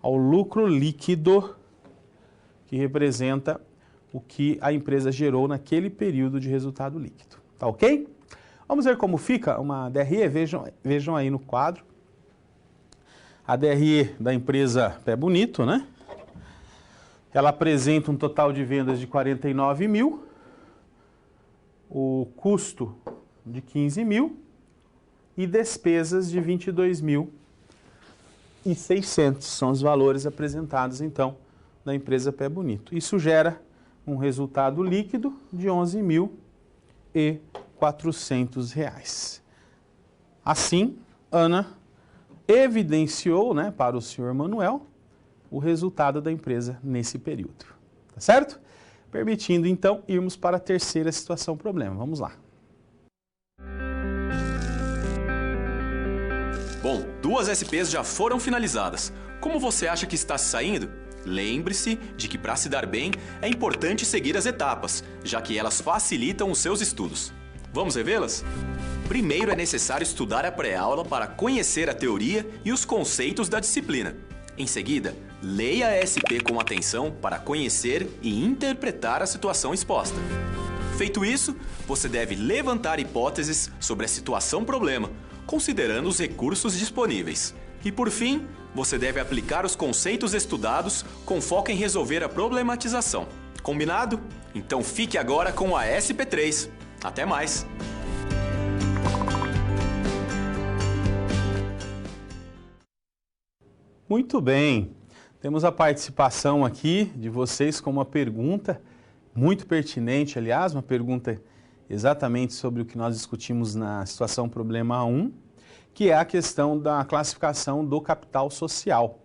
ao lucro líquido, que representa o que a empresa gerou naquele período de resultado líquido. Tá ok? Vamos ver como fica uma DRE, vejam aí no quadro. A DRE da empresa Pé Bonito, né? Ela apresenta um total de vendas de 49 mil, o custo de 15 mil e despesas de 22.600. São os valores apresentados, então, da empresa Pé Bonito. Isso gera um resultado líquido de R$ 11.400. Assim, Ana evidenciou, né, para o senhor Manuel o resultado da empresa nesse período. Tá certo? Permitindo, então, irmos para a terceira situação problema. Vamos lá. Bom, 2 SPs já foram finalizadas. Como você acha que está se saindo? Lembre-se de que para se dar bem é importante seguir as etapas, já que elas facilitam os seus estudos. Vamos revê-las? Primeiro é necessário estudar a pré-aula para conhecer a teoria e os conceitos da disciplina. Em seguida, leia a SP com atenção para conhecer e interpretar a situação exposta. Feito isso, você deve levantar hipóteses sobre a situação-problema, considerando os recursos disponíveis. E por fim, você deve aplicar os conceitos estudados com foco em resolver a problematização. Combinado? Então fique agora com a SP3. Até mais! Muito bem, temos a participação aqui de vocês com uma pergunta muito pertinente, aliás, uma pergunta exatamente sobre o que nós discutimos na situação problema 1, que é a questão da classificação do capital social.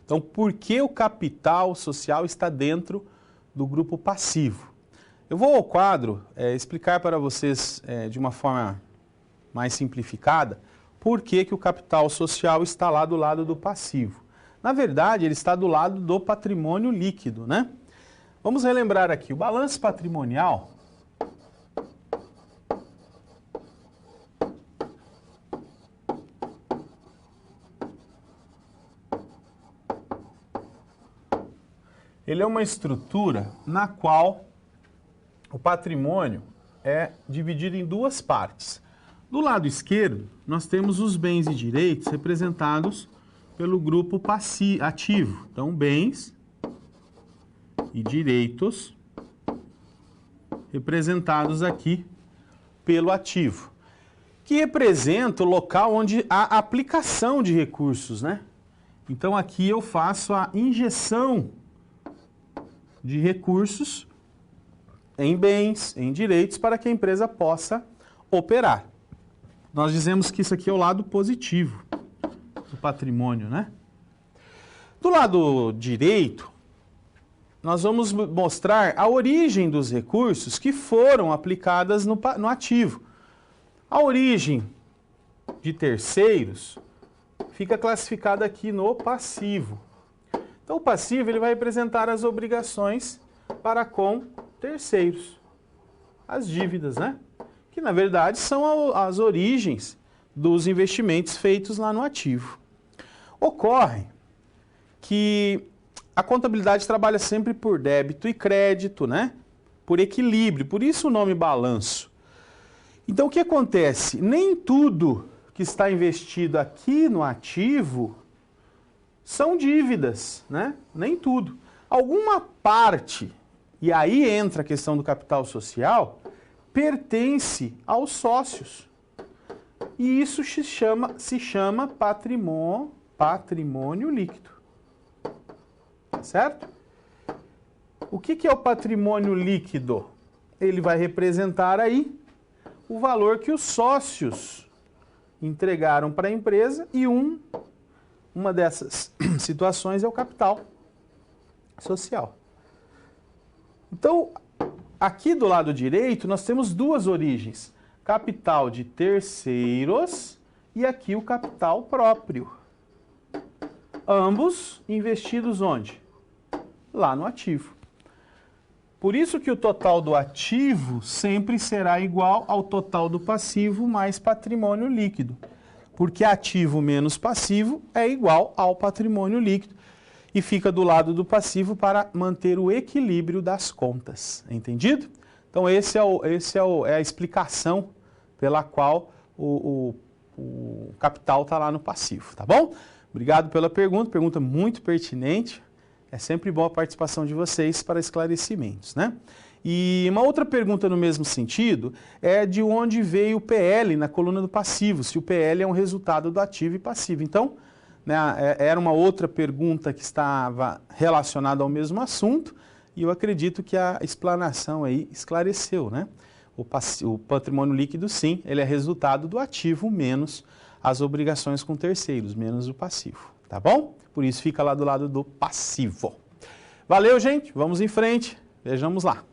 Então, por que o capital social está dentro do grupo passivo? Eu vou ao quadro explicar para vocês de uma forma mais simplificada por que o capital social está lá do lado do passivo. Na verdade, ele está do lado do patrimônio líquido, né? Vamos relembrar aqui, o balanço patrimonial ele é uma estrutura na qual o patrimônio é dividido em duas partes. Do lado esquerdo, nós temos os bens e direitos representados pelo grupo ativo. Então, bens e direitos representados aqui pelo ativo, que representa o local onde há aplicação de recursos, né? Então, aqui eu faço a injeção de recursos em bens, em direitos, para que a empresa possa operar. Nós dizemos que isso aqui é o lado positivo do patrimônio, né? Do lado direito, nós vamos mostrar a origem dos recursos que foram aplicadas no ativo. A origem de terceiros fica classificada aqui no passivo. Então, o passivo ele vai representar as obrigações para com terceiros, as dívidas, né? Que, na verdade, são as origens dos investimentos feitos lá no ativo. Ocorre que a contabilidade trabalha sempre por débito e crédito, né? Por equilíbrio, por isso o nome balanço. Então, o que acontece? Nem tudo que está investido aqui no ativo são dívidas, né? Nem tudo. Alguma parte, e aí entra a questão do capital social, pertence aos sócios. E isso se chama patrimônio líquido. Certo? O que é o patrimônio líquido? Ele vai representar aí o valor que os sócios entregaram para a empresa e uma dessas situações é o capital social. Então, aqui do lado direito, nós temos duas origens. Capital de terceiros e aqui o capital próprio. Ambos investidos onde? Lá no ativo. Por isso que o total do ativo sempre será igual ao total do passivo mais patrimônio líquido. Porque ativo menos passivo é igual ao patrimônio líquido e fica do lado do passivo para manter o equilíbrio das contas. Entendido? Então, essa é a explicação pela qual o capital está lá no passivo, tá bom? Obrigado pela pergunta muito pertinente. É sempre bom a participação de vocês para esclarecimentos, né? E uma outra pergunta no mesmo sentido é de onde veio o PL na coluna do passivo, se o PL é um resultado do ativo e passivo. Então, né, era uma outra pergunta que estava relacionada ao mesmo assunto e eu acredito que a explanação aí esclareceu, né? O patrimônio líquido, sim, ele é resultado do ativo menos as obrigações com terceiros, menos o passivo, tá bom? Por isso fica lá do lado do passivo. Valeu, gente, vamos em frente, vejamos lá.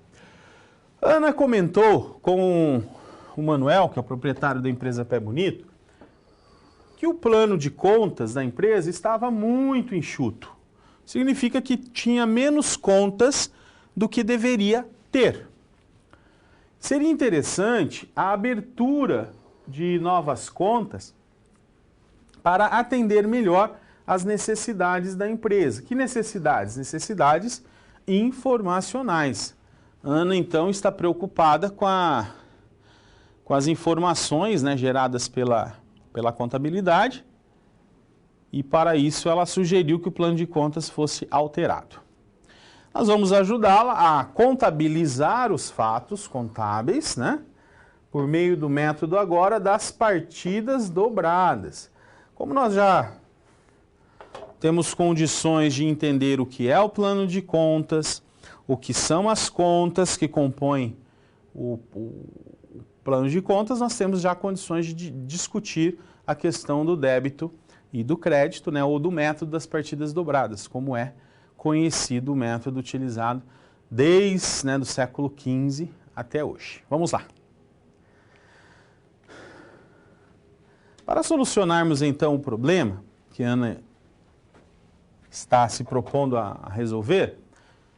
Ana comentou com o Manuel, que é o proprietário da empresa Pé Bonito, que o plano de contas da empresa estava muito enxuto. Ou significa que tinha menos contas do que deveria ter. Seria interessante a abertura de novas contas para atender melhor as necessidades da empresa. Que necessidades? Necessidades informacionais. Ana, então, está preocupada com as informações, né, geradas pela contabilidade, e para isso ela sugeriu que o plano de contas fosse alterado. Nós vamos ajudá-la a contabilizar os fatos contábeis, né, por meio do método agora das partidas dobradas. Como nós já temos condições de entender o que é o plano de contas, o que são as contas que compõem o plano de contas, nós temos já condições de discutir a questão do débito e do crédito, né, ou do método das partidas dobradas, como é conhecido o método utilizado desde, né, do século XV até hoje. Vamos lá. Para solucionarmos então o problema que a Ana está se propondo a resolver,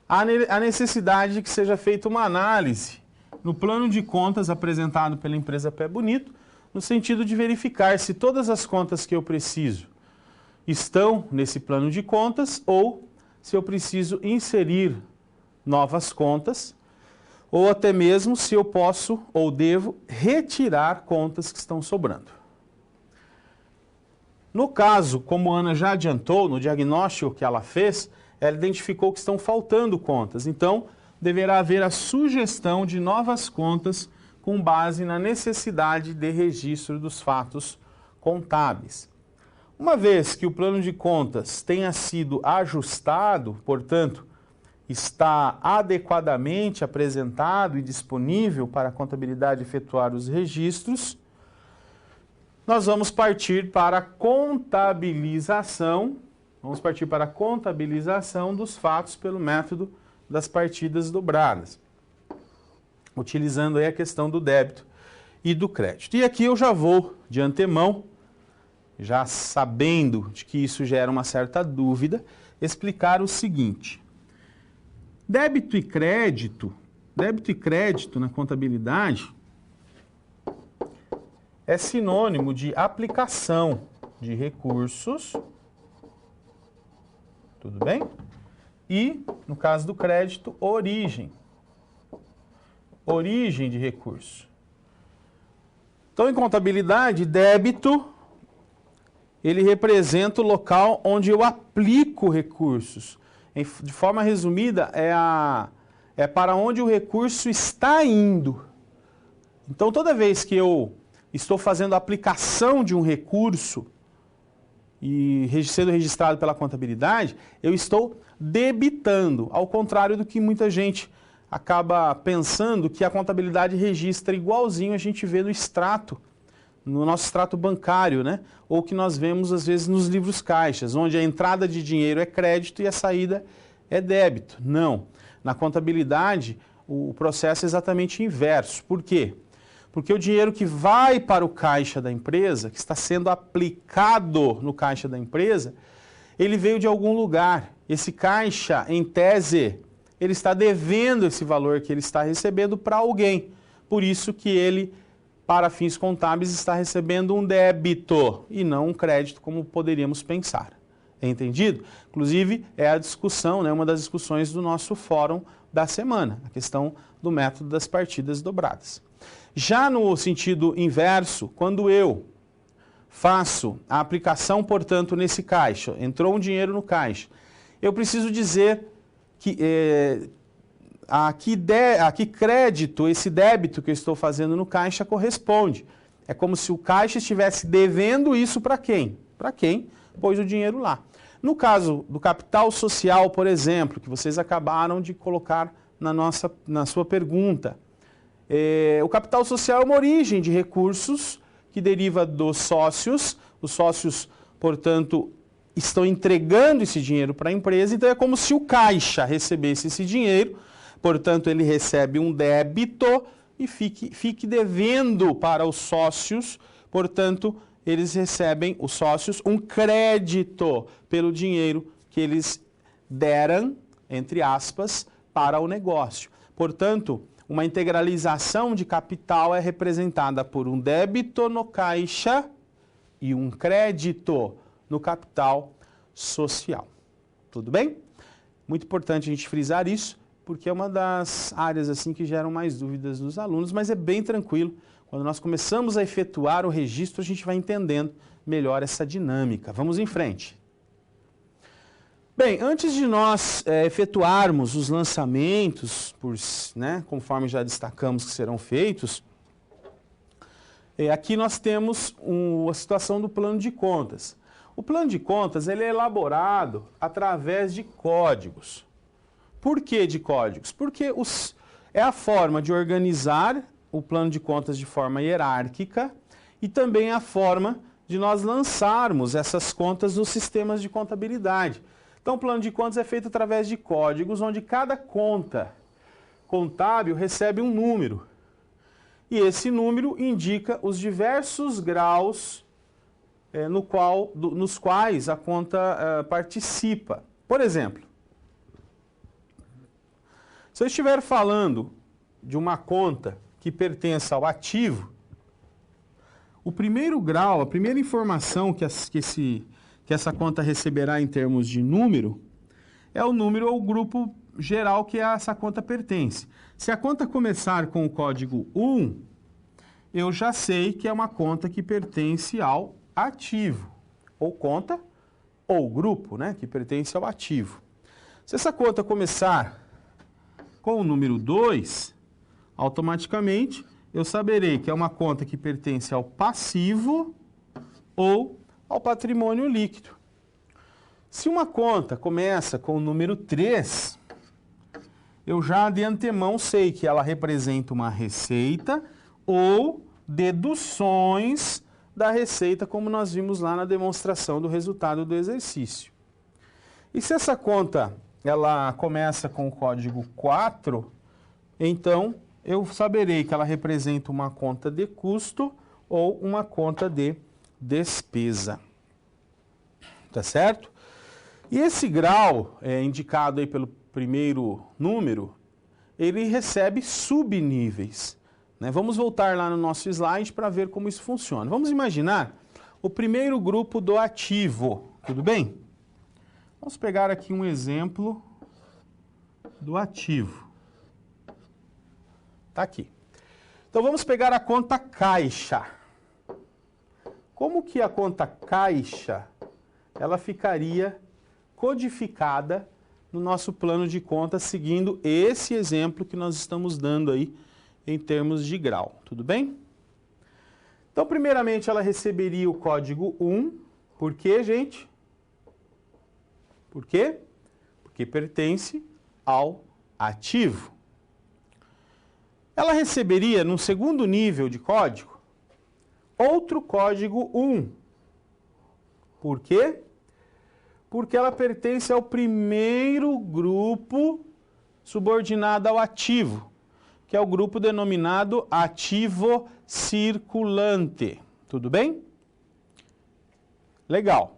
há a necessidade de que seja feita uma análise no plano de contas apresentado pela empresa Pé Bonito, no sentido de verificar se todas as contas que eu preciso estão nesse plano de contas ou se eu preciso inserir novas contas, ou até mesmo se eu posso ou devo retirar contas que estão sobrando. No caso, como a Ana já adiantou, no diagnóstico que ela fez, ela identificou que estão faltando contas. Então, deverá haver a sugestão de novas contas com base na necessidade de registro dos fatos contábeis. Uma vez que o plano de contas tenha sido ajustado, portanto, está adequadamente apresentado e disponível para a contabilidade efetuar os registros, nós vamos partir para a contabilização, dos fatos pelo método das partidas dobradas, utilizando aí a questão do débito e do crédito. E aqui eu já vou, de antemão, já sabendo de que isso gera uma certa dúvida, explicar o seguinte. Débito e crédito na contabilidade é sinônimo de aplicação de recursos, tudo bem? E, no caso do crédito, origem de recurso. Então, em contabilidade, débito, ele representa o local onde eu aplico recursos. De forma resumida, é para onde o recurso está indo. Então, toda vez que eu estou fazendo a aplicação de um recurso e sendo registrado pela contabilidade, eu estou debitando, ao contrário do que muita gente acaba pensando que a contabilidade registra igualzinho a gente vê no extrato, no nosso extrato bancário, né? Ou que nós vemos às vezes nos livros caixas, onde a entrada de dinheiro é crédito e a saída é débito. Não. Na contabilidade, o processo é exatamente inverso. Por quê? Porque o dinheiro que vai para o caixa da empresa, que está sendo aplicado no caixa da empresa, ele veio de algum lugar. Esse caixa, em tese, ele está devendo esse valor que ele está recebendo para alguém. Por isso que ele, para fins contábeis, está recebendo um débito e não um crédito, como poderíamos pensar. É entendido? Inclusive, é a discussão, né, uma das discussões do nosso fórum da semana, a questão do método das partidas dobradas. Já no sentido inverso, quando eu faço a aplicação, portanto, nesse caixa, entrou um dinheiro no caixa, eu preciso dizer que a que crédito esse débito que eu estou fazendo no caixa corresponde. É como se o caixa estivesse devendo isso para quem? Para quem pôs o dinheiro lá. No caso do capital social, por exemplo, que vocês acabaram de colocar na sua pergunta, o capital social é uma origem de recursos que deriva dos sócios. Os sócios, portanto, estão entregando esse dinheiro para a empresa, então é como se o caixa recebesse esse dinheiro, portanto, ele recebe um débito e fique devendo para os sócios, portanto, eles recebem, os sócios, um crédito pelo dinheiro que eles deram, entre aspas, para o negócio. Portanto, uma integralização de capital é representada por um débito no caixa e um crédito no capital social. Tudo bem? Muito importante a gente frisar isso, porque é uma das áreas assim que geram mais dúvidas dos alunos, mas é bem tranquilo. Quando nós começamos a efetuar o registro, a gente vai entendendo melhor essa dinâmica. Vamos em frente. Bem, antes de nós efetuarmos os lançamentos, conforme já destacamos que serão feitos, aqui nós temos a situação do plano de contas. O plano de contas ele é elaborado através de códigos. Por que de códigos? Porque é a forma de organizar o plano de contas de forma hierárquica e também a forma de nós lançarmos essas contas nos sistemas de contabilidade. Então, o plano de contas é feito através de códigos, onde cada conta contábil recebe um número. E esse número indica os diversos graus nos quais a conta participa. Por exemplo, se eu estiver falando de uma conta que pertence ao ativo, o primeiro grau, a primeira informação que essa conta receberá em termos de número, é o número ou o grupo geral que essa conta pertence. Se a conta começar com o código 1, eu já sei que é uma conta que pertence ao ativo, ou conta, ou grupo, que pertence ao ativo. Se essa conta começar com o número 2, automaticamente eu saberei que é uma conta que pertence ao passivo ou ao patrimônio líquido. Se uma conta começa com o número 3, eu já de antemão sei que ela representa uma receita ou deduções da receita, como nós vimos lá na demonstração do resultado do exercício. E se essa conta ela começa com o código 4, então eu saberei que ela representa uma conta de custo ou uma conta de despesa. Tá certo? E esse grau, indicado aí pelo primeiro número, ele recebe subníveis. Vamos voltar lá no nosso slide para ver como isso funciona. Vamos imaginar o primeiro grupo do ativo, tudo bem? Vamos pegar aqui um exemplo do ativo. Está aqui. Então vamos pegar a conta caixa. Como que a conta caixa ela ficaria codificada no nosso plano de contas, seguindo esse exemplo que nós estamos dando aí em termos de grau, tudo bem? Então, primeiramente, ela receberia o código 1. Por quê, gente? Por quê? Porque pertence ao ativo. Ela receberia, no segundo nível de código, outro código 1. Por quê? Porque ela pertence ao primeiro grupo subordinado ao ativo, que é o grupo denominado ativo circulante. Tudo bem? Legal.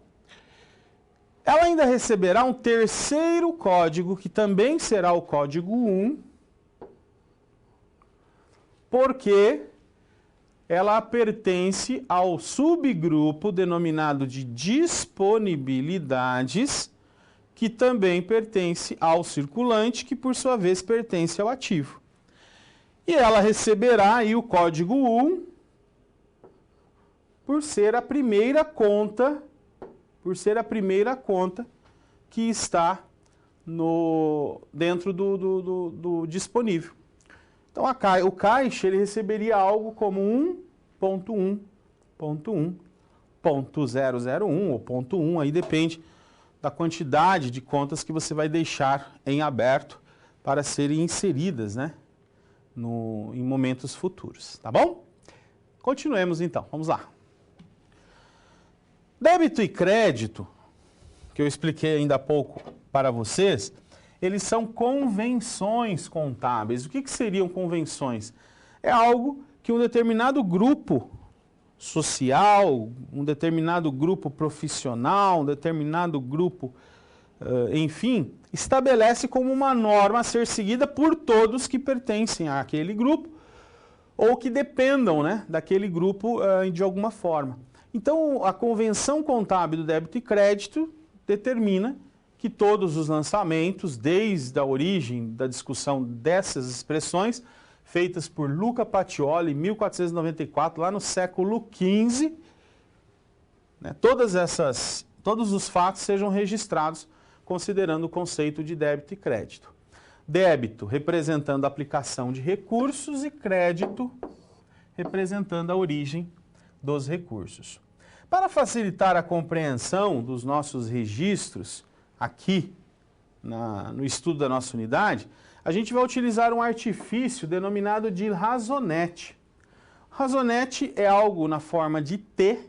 Ela ainda receberá um terceiro código, que também será o código 1, porque ela pertence ao subgrupo denominado de disponibilidades, que também pertence ao circulante, que por sua vez pertence ao ativo. E ela receberá aí o código 1 por ser a primeira conta, que está dentro do disponível. Então o caixa ele receberia algo como 1.1.1.001 ou ponto 1, aí depende da quantidade de contas que você vai deixar em aberto para serem inseridas, em momentos futuros, tá bom? Continuemos então, vamos lá. Débito e crédito, que eu expliquei ainda há pouco para vocês, eles são convenções contábeis. O que seriam convenções? É algo que um determinado grupo social, um determinado grupo profissional, um determinado grupo enfim, estabelece como uma norma a ser seguida por todos que pertencem àquele grupo ou que dependam, né, daquele grupo de alguma forma. Então, a convenção contábil do débito e crédito determina que todos os lançamentos, desde a origem da discussão dessas expressões, feitas por Luca Pacioli em 1494, lá no século XV, né, todos os fatos sejam registrados considerando o conceito de débito e crédito. Débito representando a aplicação de recursos e crédito representando a origem dos recursos. Para facilitar a compreensão dos nossos registros aqui no estudo da nossa unidade, a gente vai utilizar um artifício denominado de razonete. Razonete é algo na forma de T,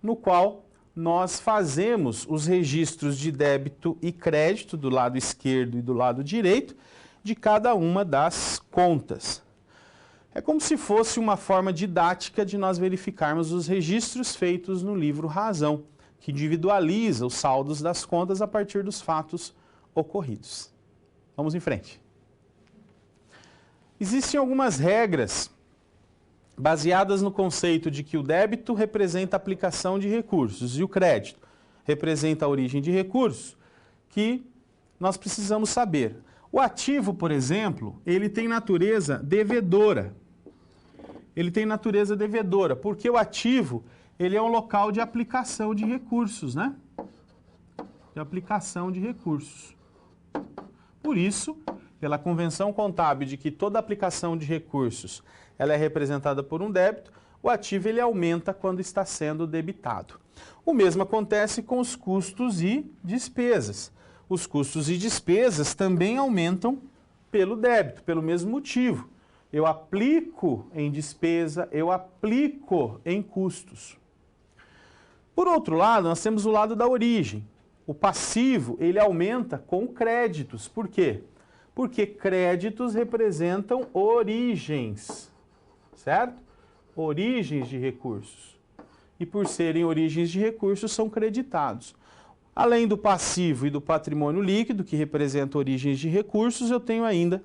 no qual nós fazemos os registros de débito e crédito do lado esquerdo e do lado direito de cada uma das contas. É como se fosse uma forma didática de nós verificarmos os registros feitos no livro Razão, que individualiza os saldos das contas a partir dos fatos ocorridos. Vamos em frente. Existem algumas regras baseadas no conceito de que o débito representa a aplicação de recursos e o crédito representa a origem de recursos, que nós precisamos saber. O ativo, por exemplo, ele tem natureza devedora. Ele tem natureza devedora, porque o ativo, ele é um local de aplicação de recursos, né? De aplicação de recursos. Por isso, pela convenção contábil de que toda aplicação de recursos ela é representada por um débito, o ativo ele aumenta quando está sendo debitado. O mesmo acontece com os custos e despesas. Os custos e despesas também aumentam pelo débito, pelo mesmo motivo. Eu aplico em despesa, eu aplico em custos. Por outro lado, nós temos o lado da origem. O passivo, ele aumenta com créditos. Por quê? Porque créditos representam origens, certo? Origens de recursos. E por serem origens de recursos, são creditados. Além do passivo e do patrimônio líquido, que representa origens de recursos, eu tenho ainda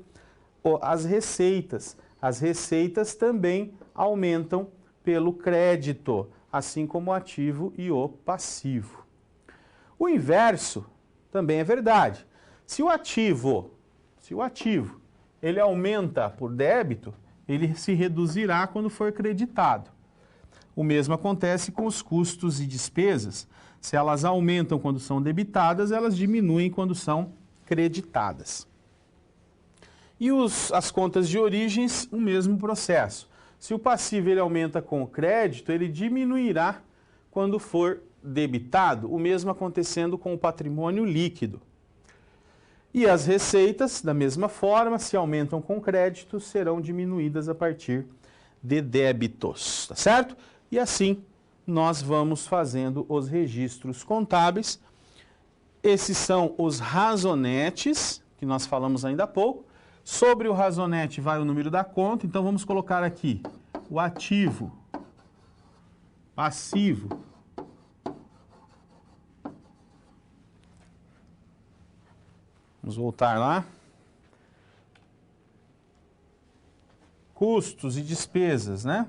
as receitas. As receitas também aumentam pelo crédito, assim como o ativo e o passivo. O inverso também é verdade. Se o ativo ele aumenta por débito, ele se reduzirá quando for creditado. O mesmo acontece com os custos e despesas. Se elas aumentam quando são debitadas, elas diminuem quando são creditadas. E as contas de origens, o mesmo processo. Se o passivo ele aumenta com o crédito, ele diminuirá quando for debitado, o mesmo acontecendo com o patrimônio líquido. E as receitas, da mesma forma, se aumentam com crédito, serão diminuídas a partir de débitos, tá certo? E assim nós vamos fazendo os registros contábeis. Esses são os razonetes, que nós falamos ainda há pouco. Sobre o razonete vai o número da conta, então vamos colocar aqui o ativo, passivo, vamos voltar lá. Custos e despesas, né?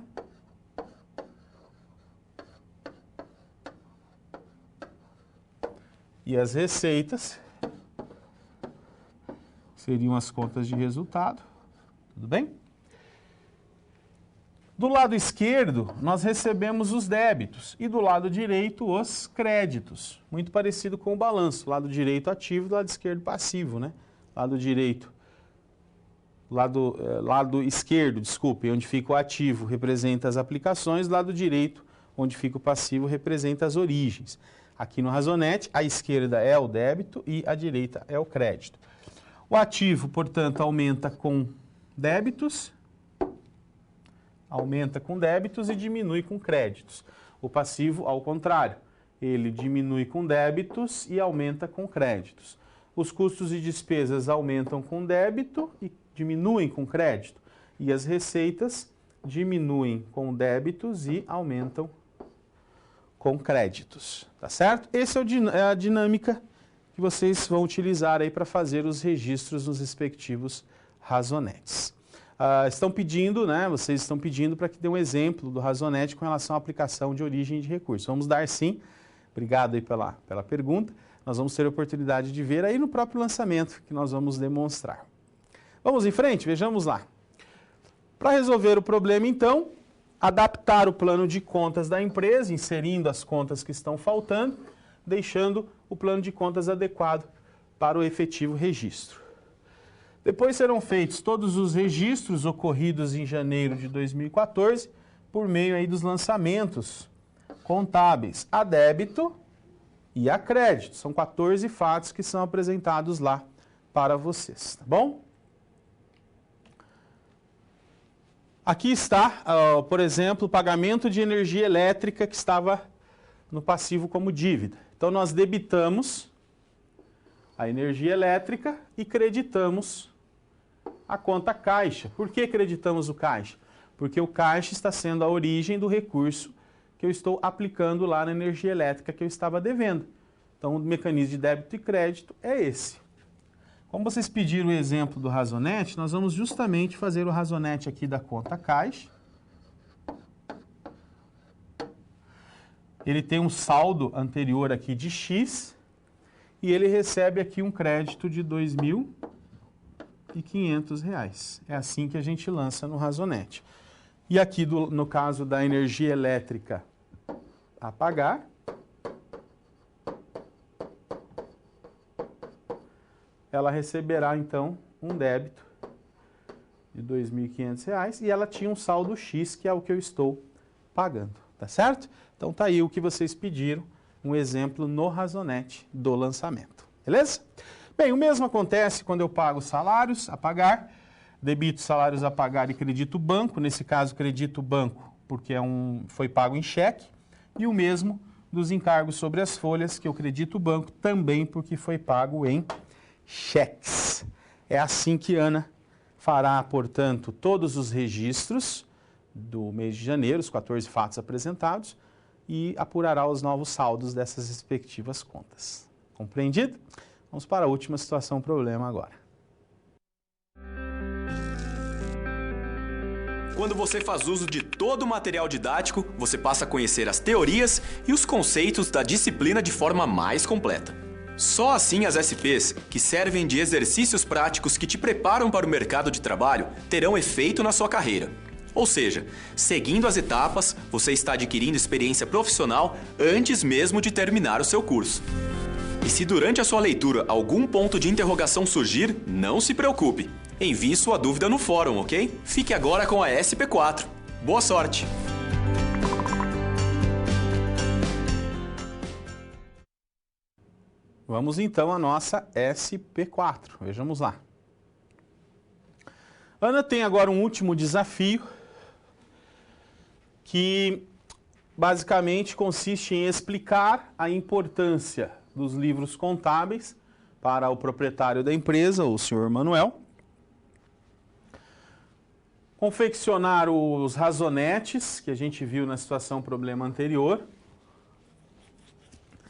E as receitas seriam as contas de resultado. Tudo bem? Do lado esquerdo, nós recebemos os débitos e do lado direito os créditos. Muito parecido com o balanço. Lado direito ativo, do lado esquerdo passivo, né? Lado direito, lado esquerdo, desculpe, onde fica o ativo representa as aplicações, lado direito, onde fica o passivo, representa as origens. Aqui no razonete, a esquerda é o débito e a direita é o crédito. O ativo, portanto, aumenta com débitos e diminui com créditos. O passivo, ao contrário, ele diminui com débitos e aumenta com créditos. Os custos e despesas aumentam com débito e diminuem com crédito. E as receitas diminuem com débitos e aumentam com créditos. Tá certo? Essa é a dinâmica que vocês vão utilizar aí para fazer os registros nos respectivos razonetes. Estão pedindo, né? Vocês estão pedindo para que dê um exemplo do razonete com relação à aplicação de origem de recurso. Vamos dar sim. Obrigado aí pela pergunta. Nós vamos ter a oportunidade de ver aí no próprio lançamento que nós vamos demonstrar. Vamos em frente? Vejamos lá. Para resolver o problema, então, adaptar o plano de contas da empresa, inserindo as contas que estão faltando, deixando o plano de contas adequado para o efetivo registro. Depois serão feitos todos os registros ocorridos em janeiro de 2014 por meio aí dos lançamentos contábeis a débito e a crédito. São 14 fatos que são apresentados lá para vocês, tá bom? Aqui está, por exemplo, o pagamento de energia elétrica que estava no passivo como dívida. Então, nós debitamos a energia elétrica e creditamos a conta caixa. Por que creditamos o caixa? Porque o caixa está sendo a origem do recurso que eu estou aplicando lá na energia elétrica que eu estava devendo. Então, o mecanismo de débito e crédito é esse. Como vocês pediram o exemplo do razonete, nós vamos justamente fazer o razonete aqui da conta caixa. Ele tem um saldo anterior aqui de X e ele recebe aqui um crédito de R$ 2.500. É assim que a gente lança no razonete. E aqui, no caso da energia elétrica a pagar, ela receberá, então, um débito de R$ 2.500 e ela tinha um saldo X, que é o que eu estou pagando, tá certo? Então, tá aí o que vocês pediram, um exemplo no razonete do lançamento, beleza? Bem, o mesmo acontece quando eu pago salários a pagar, debito salários a pagar e credito o banco, nesse caso, credito o banco porque foi pago em cheque, e o mesmo dos encargos sobre as folhas, que eu credito o banco também porque foi pago em cheques. É assim que Ana fará, portanto, todos os registros do mês de janeiro, os 14 fatos apresentados, e apurará os novos saldos dessas respectivas contas. Compreendido? Vamos para a última situação problema agora. Quando você faz uso de todo o material didático, você passa a conhecer as teorias e os conceitos da disciplina de forma mais completa. Só assim as SPs, que servem de exercícios práticos que te preparam para o mercado de trabalho, terão efeito na sua carreira. Ou seja, seguindo as etapas, você está adquirindo experiência profissional antes mesmo de terminar o seu curso. E se durante a sua leitura algum ponto de interrogação surgir, não se preocupe. Envie sua dúvida no fórum, ok? Fique agora com a SP4. Boa sorte! Vamos então à nossa SP4. Vejamos lá. Ana tem agora um último desafio que basicamente consiste em explicar a importância dos livros contábeis para o proprietário da empresa, o senhor Manuel, confeccionar os razonetes que a gente viu na situação problema anterior,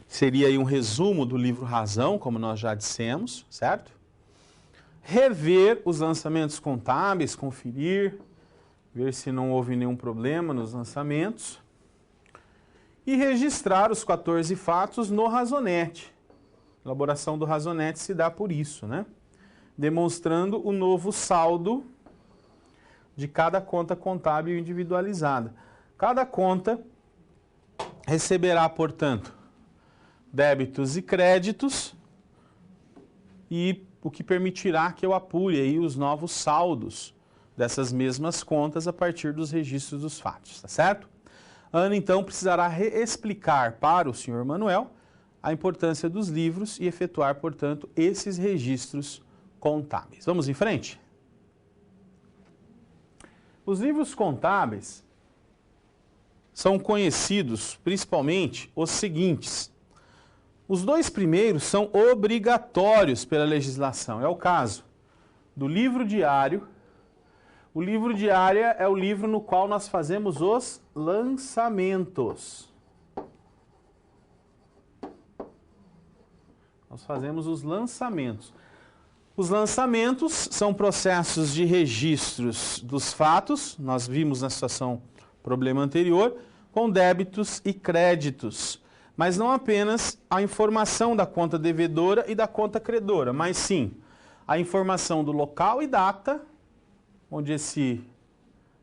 seria aí um resumo do livro Razão, como nós já dissemos, certo? Rever os lançamentos contábeis, conferir, ver se não houve nenhum problema nos lançamentos e registrar os 14 fatos no razonete. A elaboração do razonete se dá por isso, né? Demonstrando o novo saldo de cada conta contábil individualizada. Cada conta receberá, portanto, débitos e créditos, e o que permitirá que eu apure aí os novos saldos dessas mesmas contas a partir dos registros dos fatos, tá certo? Ana, então, precisará reexplicar para o senhor Manuel a importância dos livros e efetuar, portanto, esses registros contábeis. Vamos em frente? Os livros contábeis são conhecidos principalmente os seguintes. Os dois primeiros são obrigatórios pela legislação. É o caso do livro diário. O livro diário é o livro no qual nós fazemos os lançamentos. Nós fazemos os lançamentos. Os lançamentos são processos de registros dos fatos, nós vimos na situação problema anterior, com débitos e créditos. Mas não apenas a informação da conta devedora e da conta credora, mas sim a informação do local e data onde esse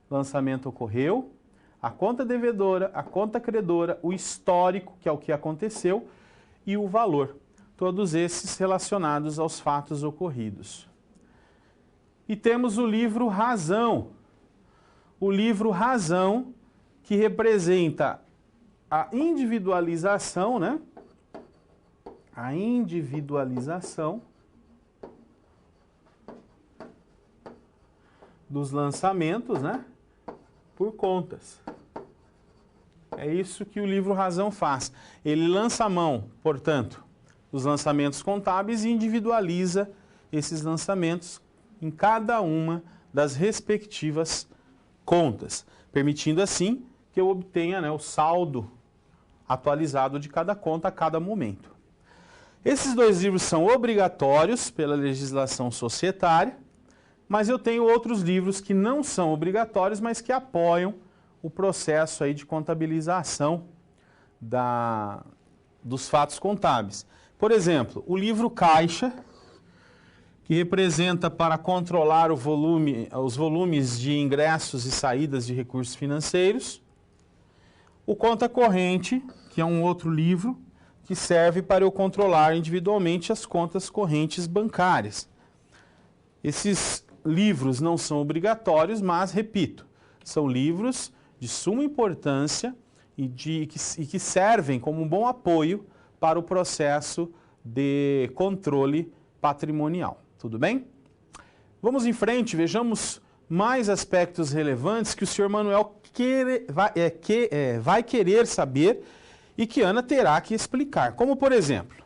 lançamento ocorreu, a conta devedora, a conta credora, o histórico, que é o que aconteceu, e o valor. Todos esses relacionados aos fatos ocorridos. E temos o livro Razão. O livro Razão, que representa a individualização, né? A individualização dos lançamentos, né? Por contas. É isso que o livro Razão faz. Ele lança a mão, portanto, dos lançamentos contábeis e individualiza esses lançamentos em cada uma das respectivas contas, permitindo assim que eu obtenha, né, o saldo atualizado de cada conta a cada momento. Esses dois livros são obrigatórios pela legislação societária, mas eu tenho outros livros que não são obrigatórios, mas que apoiam o processo aí de contabilização dos fatos contábeis. Por exemplo, o livro Caixa, que representa para controlar os volumes de ingressos e saídas de recursos financeiros. O Conta Corrente, que é um outro livro que serve para eu controlar individualmente as contas correntes bancárias. Esses livros não são obrigatórios, mas, repito, são livros de suma importância e que servem como um bom apoio para o processo de controle patrimonial. Tudo bem? Vamos em frente, vejamos mais aspectos relevantes que o senhor Manuel vai querer saber e que Ana terá que explicar. Como, por exemplo,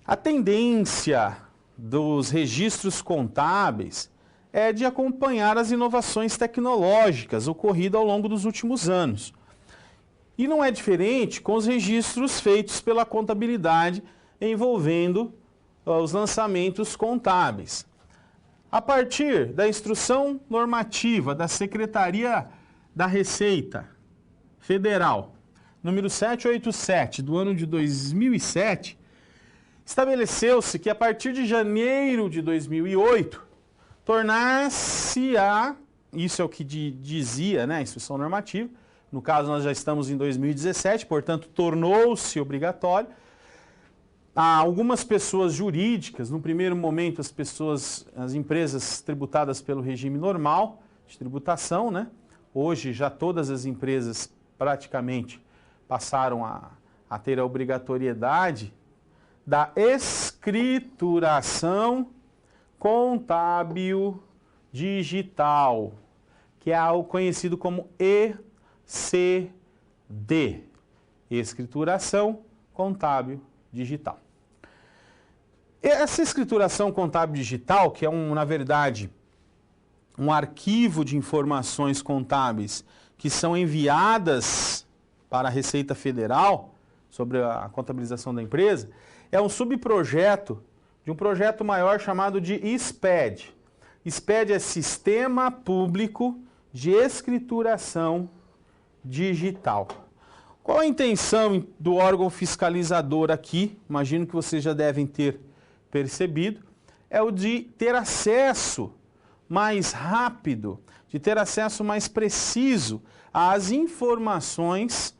a tendência dos registros contábeis é de acompanhar as inovações tecnológicas ocorridas ao longo dos últimos anos. E não é diferente com os registros feitos pela contabilidade envolvendo os lançamentos contábeis. A partir da instrução normativa da Secretaria da Receita Federal, número 787, do ano de 2007, estabeleceu-se que a partir de janeiro de 2008, tornar-se-á, isso é o que dizia, né, a instrução normativa, no caso nós já estamos em 2017, portanto tornou-se obrigatório, algumas pessoas jurídicas, no primeiro momento as empresas tributadas pelo regime normal de tributação, né? Hoje já todas as empresas praticamente passaram a ter a obrigatoriedade da escrituração contábil digital, que é algo conhecido como ECD, escrituração contábil digital. Essa escrituração contábil digital, que é na verdade, um arquivo de informações contábeis que são enviadas para a Receita Federal sobre a contabilização da empresa, é um subprojeto de um projeto maior chamado de SPED. SPED é Sistema Público de Escrituração Digital. Qual a intenção do órgão fiscalizador aqui? Imagino que vocês já devem ter percebido. É o de ter acesso mais rápido, de ter acesso mais preciso às informações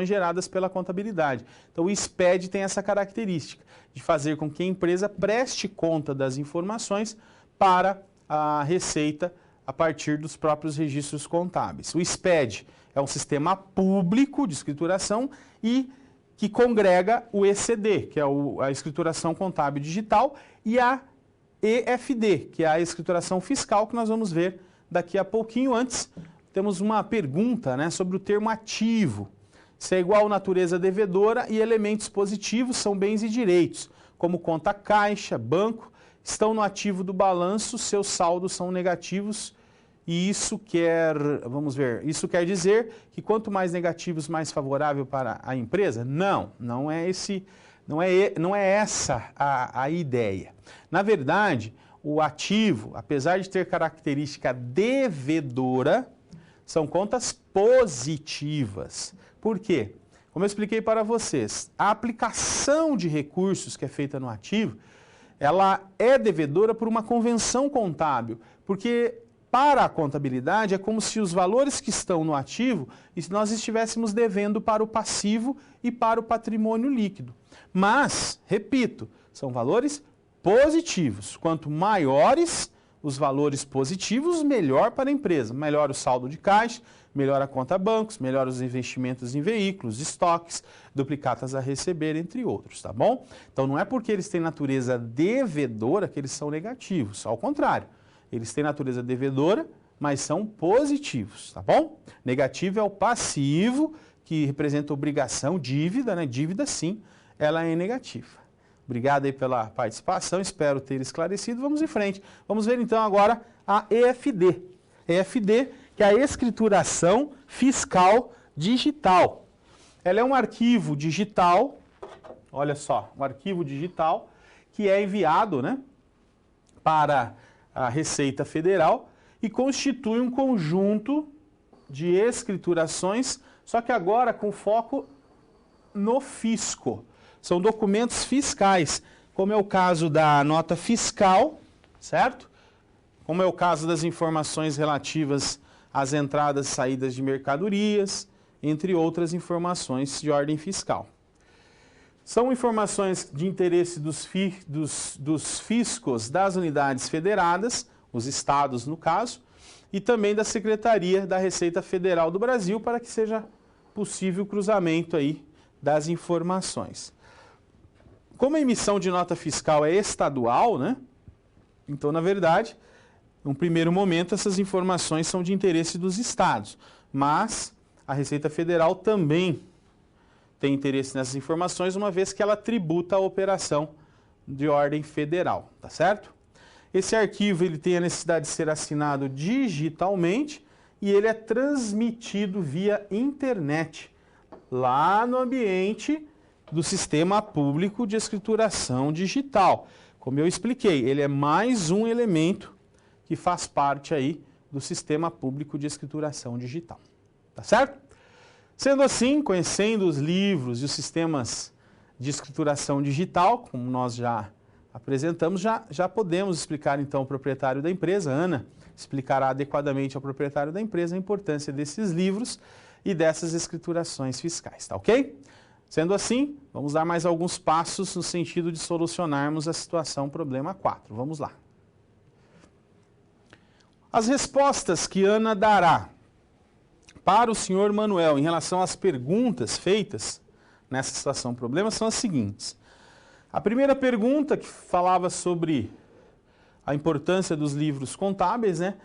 geradas pela contabilidade. Então o SPED tem essa característica de fazer com que a empresa preste conta das informações para a Receita a partir dos próprios registros contábeis. O SPED é um sistema público de escrituração e que congrega o ECD, que é a escrituração contábil digital, e a EFD, que é a escrituração fiscal, que nós vamos ver daqui a pouquinho. Antes, temos uma pergunta, né, sobre o termo ativo. Se é igual natureza devedora e elementos positivos são bens e direitos, como conta caixa, banco, estão no ativo do balanço, seus saldos são negativos e isso quer dizer que quanto mais negativos, mais favorável para a empresa? Não é Não é essa a ideia. Na verdade, o ativo, apesar de ter característica devedora, são contas positivas. Por quê? Como eu expliquei para vocês, a aplicação de recursos que é feita no ativo, ela é devedora por uma convenção contábil, porque para a contabilidade é como se os valores que estão no ativo, nós estivéssemos devendo para o passivo e para o patrimônio líquido. Mas, repito, são valores positivos. Quanto maiores os valores positivos, melhor para a empresa. Melhor o saldo de caixa, melhor a conta bancos, melhor os investimentos em veículos, estoques, duplicatas a receber, entre outros, tá bom? Então não é porque eles têm natureza devedora que eles são negativos, ao contrário. Eles têm natureza devedora, mas são positivos, tá bom? Negativo é o passivo, que representa obrigação, dívida, né? Dívida sim, ela é negativa. Obrigado aí pela participação, espero ter esclarecido. Vamos em frente. Vamos ver então agora a EFD. EFD, que é a escrituração fiscal digital. Ela é um arquivo digital, olha só, um arquivo digital que é enviado, né, para a Receita Federal e constitui um conjunto de escriturações, só que agora com foco no fisco. São documentos fiscais, como é o caso da nota fiscal, certo? Como é o caso das informações relativas às entradas e saídas de mercadorias, entre outras informações de ordem fiscal. São informações de interesse dos fiscos das unidades federadas, os estados no caso, e também da Secretaria da Receita Federal do Brasil, para que seja possível o cruzamento aí das informações. Como a emissão de nota fiscal é estadual, né? Então, na verdade, num primeiro momento, essas informações são de interesse dos estados, mas a Receita Federal também tem interesse nessas informações, uma vez que ela tributa a operação de ordem federal, tá certo? Esse arquivo ele tem a necessidade de ser assinado digitalmente e ele é transmitido via internet, lá no ambiente do Sistema Público de Escrituração Digital. Como eu expliquei, ele é mais um elemento que faz parte aí do Sistema Público de Escrituração Digital. Tá certo? Sendo assim, conhecendo os livros e os sistemas de escrituração digital, como nós já apresentamos, já podemos explicar então ao proprietário da empresa, Ana, explicará adequadamente ao proprietário da empresa a importância desses livros e dessas escriturações fiscais, tá ok? Sendo assim, vamos dar mais alguns passos no sentido de solucionarmos a situação problema 4. Vamos lá. As respostas que Ana dará para o senhor Manuel em relação às perguntas feitas nessa situação problema são as seguintes. A primeira pergunta, que falava sobre a importância dos livros contábeis, né,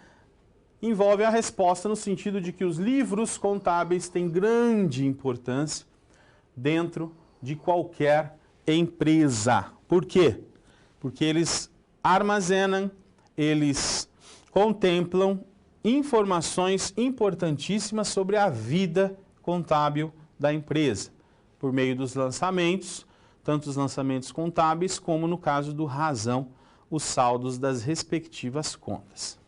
envolve a resposta no sentido de que os livros contábeis têm grande importância dentro de qualquer empresa. Por quê? Porque eles armazenam, eles contemplam informações importantíssimas sobre a vida contábil da empresa, por meio dos lançamentos, tanto os lançamentos contábeis como, no caso do Razão, os saldos das respectivas contas.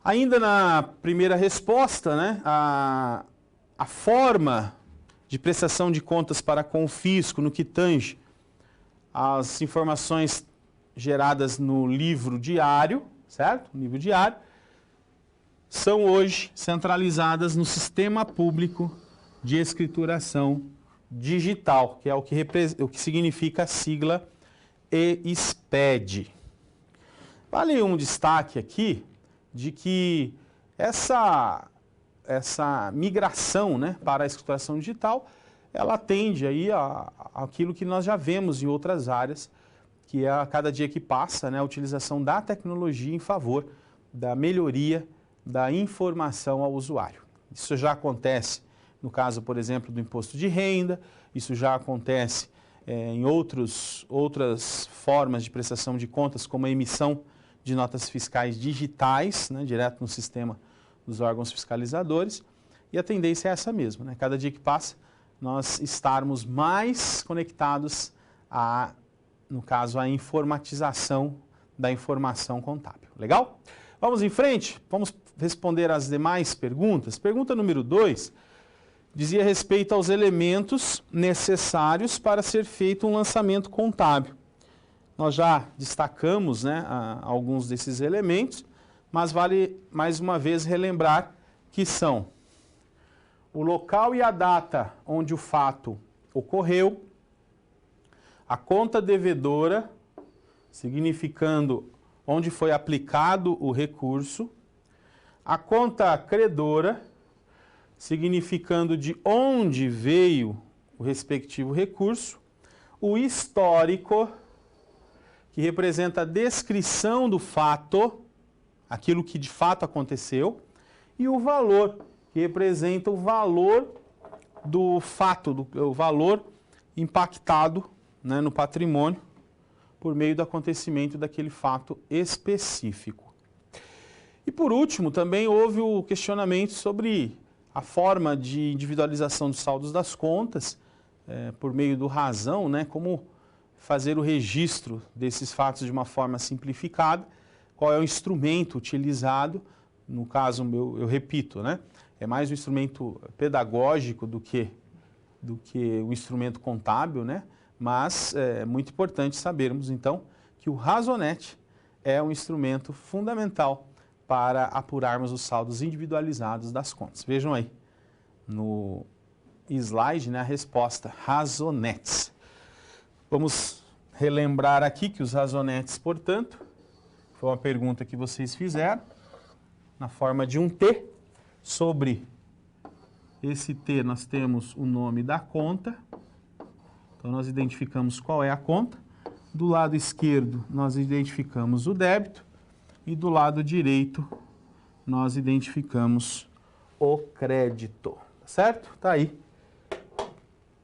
Ainda na primeira resposta, né, a forma de prestação de contas para com o fisco no que tange as informações geradas no livro diário, certo? No livro diário, são hoje centralizadas no Sistema Público de Escrituração Digital, que é o que significa a sigla ESPED. Vale um destaque aqui de que essa migração, né, para a escrituração digital, ela atende aí àquilo que nós já vemos em outras áreas, que é a cada dia que passa, né, a utilização da tecnologia em favor da melhoria da informação ao usuário. Isso já acontece no caso, por exemplo, do imposto de renda, isso já acontece em outras formas de prestação de contas, como a emissão de notas fiscais digitais, né, direto no sistema dos órgãos fiscalizadores, e a tendência é essa mesma, né? Cada dia que passa, nós estarmos mais conectados no caso, a informatização da informação contábil. Legal? Vamos em frente? Vamos responder as demais perguntas. Pergunta número 2 dizia respeito aos elementos necessários para ser feito um lançamento contábil. Nós já destacamos, né, alguns desses elementos, mas vale mais uma vez relembrar que são o local e a data onde o fato ocorreu, a conta devedora, significando onde foi aplicado o recurso, a conta credora, significando de onde veio o respectivo recurso, o histórico, que representa a descrição do fato, aquilo que de fato aconteceu, e o valor, que representa o valor do fato, o valor impactado, né, no patrimônio, por meio do acontecimento daquele fato específico. E por último, também houve o questionamento sobre a forma de individualização dos saldos das contas, por meio do razão, né, como fazer o registro desses fatos de uma forma simplificada, qual é o instrumento utilizado, no caso, eu repito, né, é mais um instrumento pedagógico do que o instrumento contábil, né, mas é muito importante sabermos, então, que o Razonete é um instrumento fundamental para apurarmos os saldos individualizados das contas. Vejam aí no slide, né, a resposta, Razonetes. Vamos relembrar aqui que os razonetes, portanto, foi uma pergunta que vocês fizeram, na forma de um T. Sobre esse T nós temos o nome da conta. Então, nós identificamos qual é a conta. Do lado esquerdo, nós identificamos o débito. E do lado direito, nós identificamos o crédito. Certo? Tá aí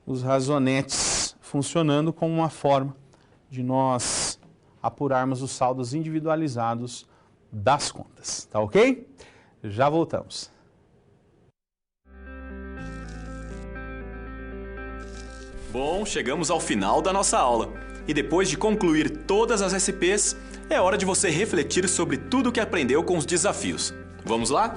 os razonetes funcionando como uma forma de nós apurarmos os saldos individualizados das contas. Tá ok? Já voltamos. Bom, chegamos ao final da nossa aula. E depois de concluir todas as SPs, é hora de você refletir sobre tudo o que aprendeu com os desafios. Vamos lá?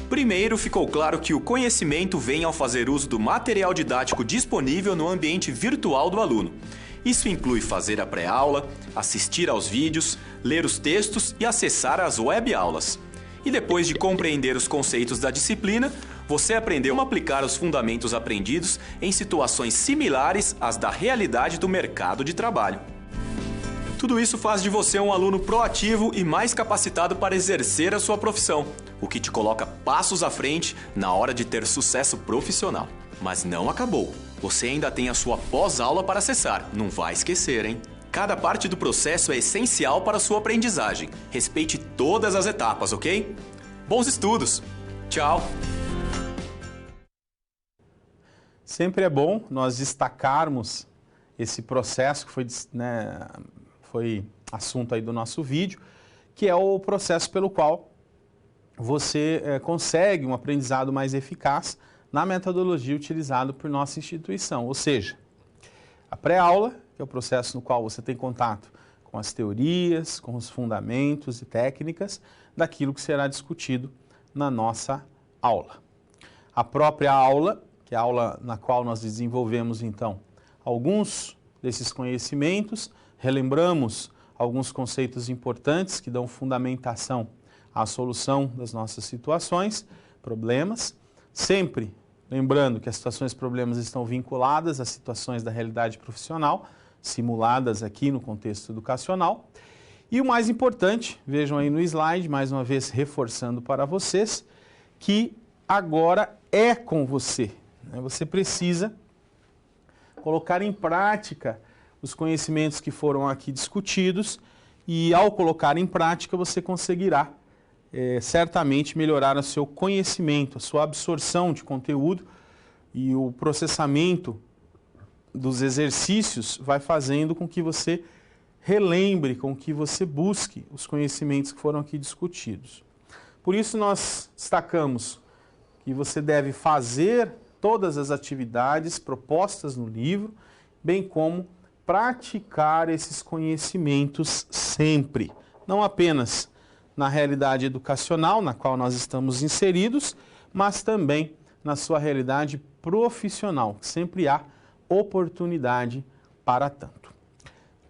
Primeiro, ficou claro que o conhecimento vem ao fazer uso do material didático disponível no ambiente virtual do aluno. Isso inclui fazer a pré-aula, assistir aos vídeos, ler os textos e acessar as web-aulas. E depois de compreender os conceitos da disciplina, você aprendeu a aplicar os fundamentos aprendidos em situações similares às da realidade do mercado de trabalho. Tudo isso faz de você um aluno proativo e mais capacitado para exercer a sua profissão, o que te coloca passos à frente na hora de ter sucesso profissional. Mas não acabou. Você ainda tem a sua pós-aula para acessar, não vai esquecer, hein? Cada parte do processo é essencial para a sua aprendizagem. Respeite todas as etapas, ok? Bons estudos! Tchau! Sempre é bom nós destacarmos esse processo que foi assunto aí do nosso vídeo, que é o processo pelo qual você consegue um aprendizado mais eficaz na metodologia utilizada por nossa instituição. Ou seja, a pré-aula, que é o processo no qual você tem contato com as teorias, com os fundamentos e técnicas daquilo que será discutido na nossa aula. A própria aula, que é a aula na qual nós desenvolvemos, então, alguns desses conhecimentos, relembramos alguns conceitos importantes que dão fundamentação à solução das nossas situações, problemas, sempre lembrando que as situações e problemas estão vinculadas às situações da realidade profissional, simuladas aqui no contexto educacional. E o mais importante, vejam aí no slide, mais uma vez reforçando para vocês, que agora é com você. Você precisa colocar em prática os conhecimentos que foram aqui discutidos e, ao colocar em prática, você conseguirá certamente melhorar o seu conhecimento, a sua absorção de conteúdo e o processamento dos exercícios vai fazendo com que você relembre, com que você busque os conhecimentos que foram aqui discutidos. Por isso nós destacamos que você deve fazer todas as atividades propostas no livro, bem como praticar esses conhecimentos sempre, não apenas na realidade educacional na qual nós estamos inseridos, mas também na sua realidade profissional. Sempre há oportunidade para tanto.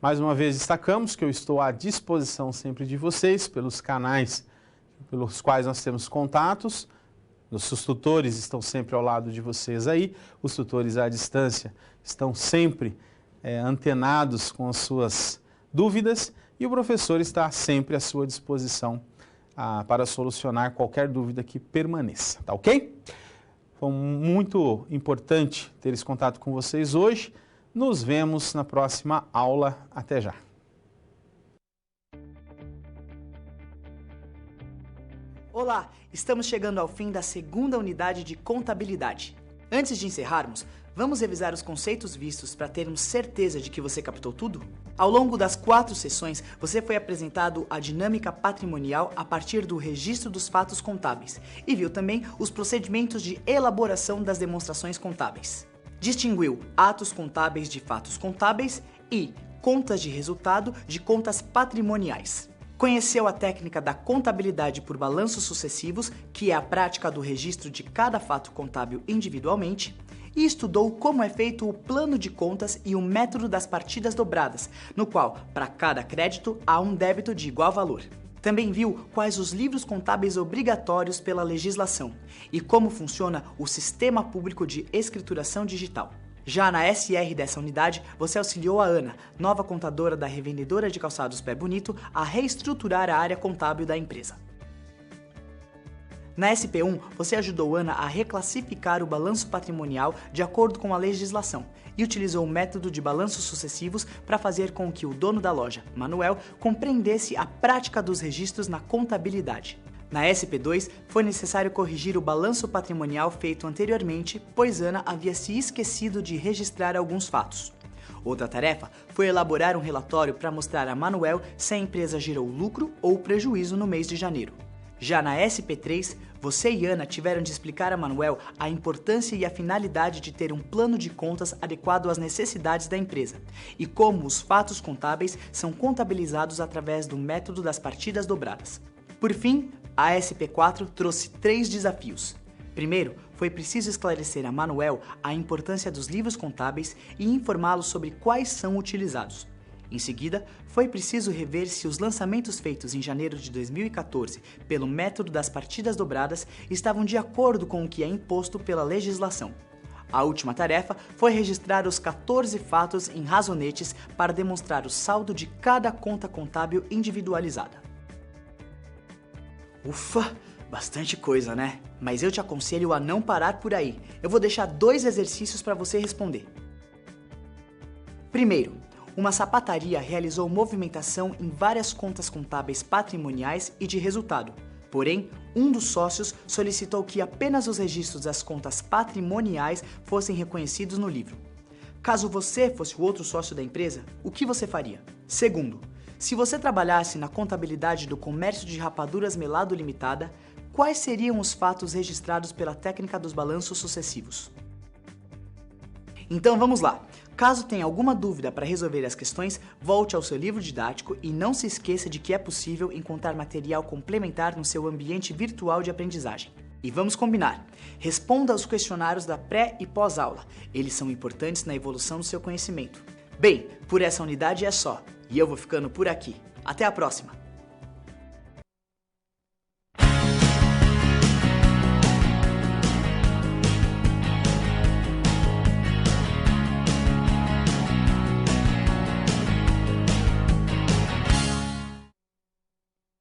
Mais uma vez destacamos que eu estou à disposição sempre de vocês pelos canais pelos quais nós temos contatos. Nossos tutores estão sempre ao lado de vocês aí, os tutores à distância estão sempre antenados com as suas dúvidas e o professor está sempre à sua disposição para solucionar qualquer dúvida que permaneça, tá ok? Foi muito importante ter esse contato com vocês hoje. Nos vemos na próxima aula. Até já! Olá, estamos chegando ao fim da segunda unidade de contabilidade. Antes de encerrarmos, vamos revisar os conceitos vistos para termos certeza de que você captou tudo? Ao longo das 4 sessões, você foi apresentado a dinâmica patrimonial a partir do registro dos fatos contábeis e viu também os procedimentos de elaboração das demonstrações contábeis. Distinguiu atos contábeis de fatos contábeis e contas de resultado de contas patrimoniais. Conheceu a técnica da contabilidade por balanços sucessivos, que é a prática do registro de cada fato contábil individualmente, e estudou como é feito o plano de contas e o método das partidas dobradas, no qual, para cada crédito, há um débito de igual valor. Também viu quais os livros contábeis obrigatórios pela legislação e como funciona o Sistema Público de Escrituração Digital. Já na SR dessa unidade, você auxiliou a Ana, nova contadora da revendedora de calçados Pé Bonito, a reestruturar a área contábil da empresa. Na SP1, você ajudou Ana a reclassificar o balanço patrimonial de acordo com a legislação e utilizou o método de balanços sucessivos para fazer com que o dono da loja, Manuel, compreendesse a prática dos registros na contabilidade. Na SP2, foi necessário corrigir o balanço patrimonial feito anteriormente, pois Ana havia se esquecido de registrar alguns fatos. Outra tarefa foi elaborar um relatório para mostrar a Manuel se a empresa gerou lucro ou prejuízo no mês de janeiro. Já na SP3, você e Ana tiveram de explicar a Manuel a importância e a finalidade de ter um plano de contas adequado às necessidades da empresa e como os fatos contábeis são contabilizados através do método das partidas dobradas. Por fim, a SP4 trouxe 3 desafios. Primeiro, foi preciso esclarecer a Manuel a importância dos livros contábeis e informá-lo sobre quais são utilizados. Em seguida, foi preciso rever se os lançamentos feitos em janeiro de 2014 pelo método das partidas dobradas estavam de acordo com o que é imposto pela legislação. A última tarefa foi registrar os 14 fatos em razonetes para demonstrar o saldo de cada conta contábil individualizada. Ufa, bastante coisa, né? Mas eu te aconselho a não parar por aí. Eu vou deixar 2 exercícios para você responder. Primeiro, uma sapataria realizou movimentação em várias contas contábeis patrimoniais e de resultado. Porém, um dos sócios solicitou que apenas os registros das contas patrimoniais fossem reconhecidos no livro. Caso você fosse o outro sócio da empresa, o que você faria? Segundo, se você trabalhasse na contabilidade do comércio de rapaduras Melado Limitada, quais seriam os fatos registrados pela técnica dos balanços sucessivos? Então vamos lá! Caso tenha alguma dúvida para resolver as questões, volte ao seu livro didático e não se esqueça de que é possível encontrar material complementar no seu ambiente virtual de aprendizagem. E vamos combinar! Responda aos questionários da pré e pós-aula. Eles são importantes na evolução do seu conhecimento. Bem, por essa unidade é só. E eu vou ficando por aqui. Até a próxima!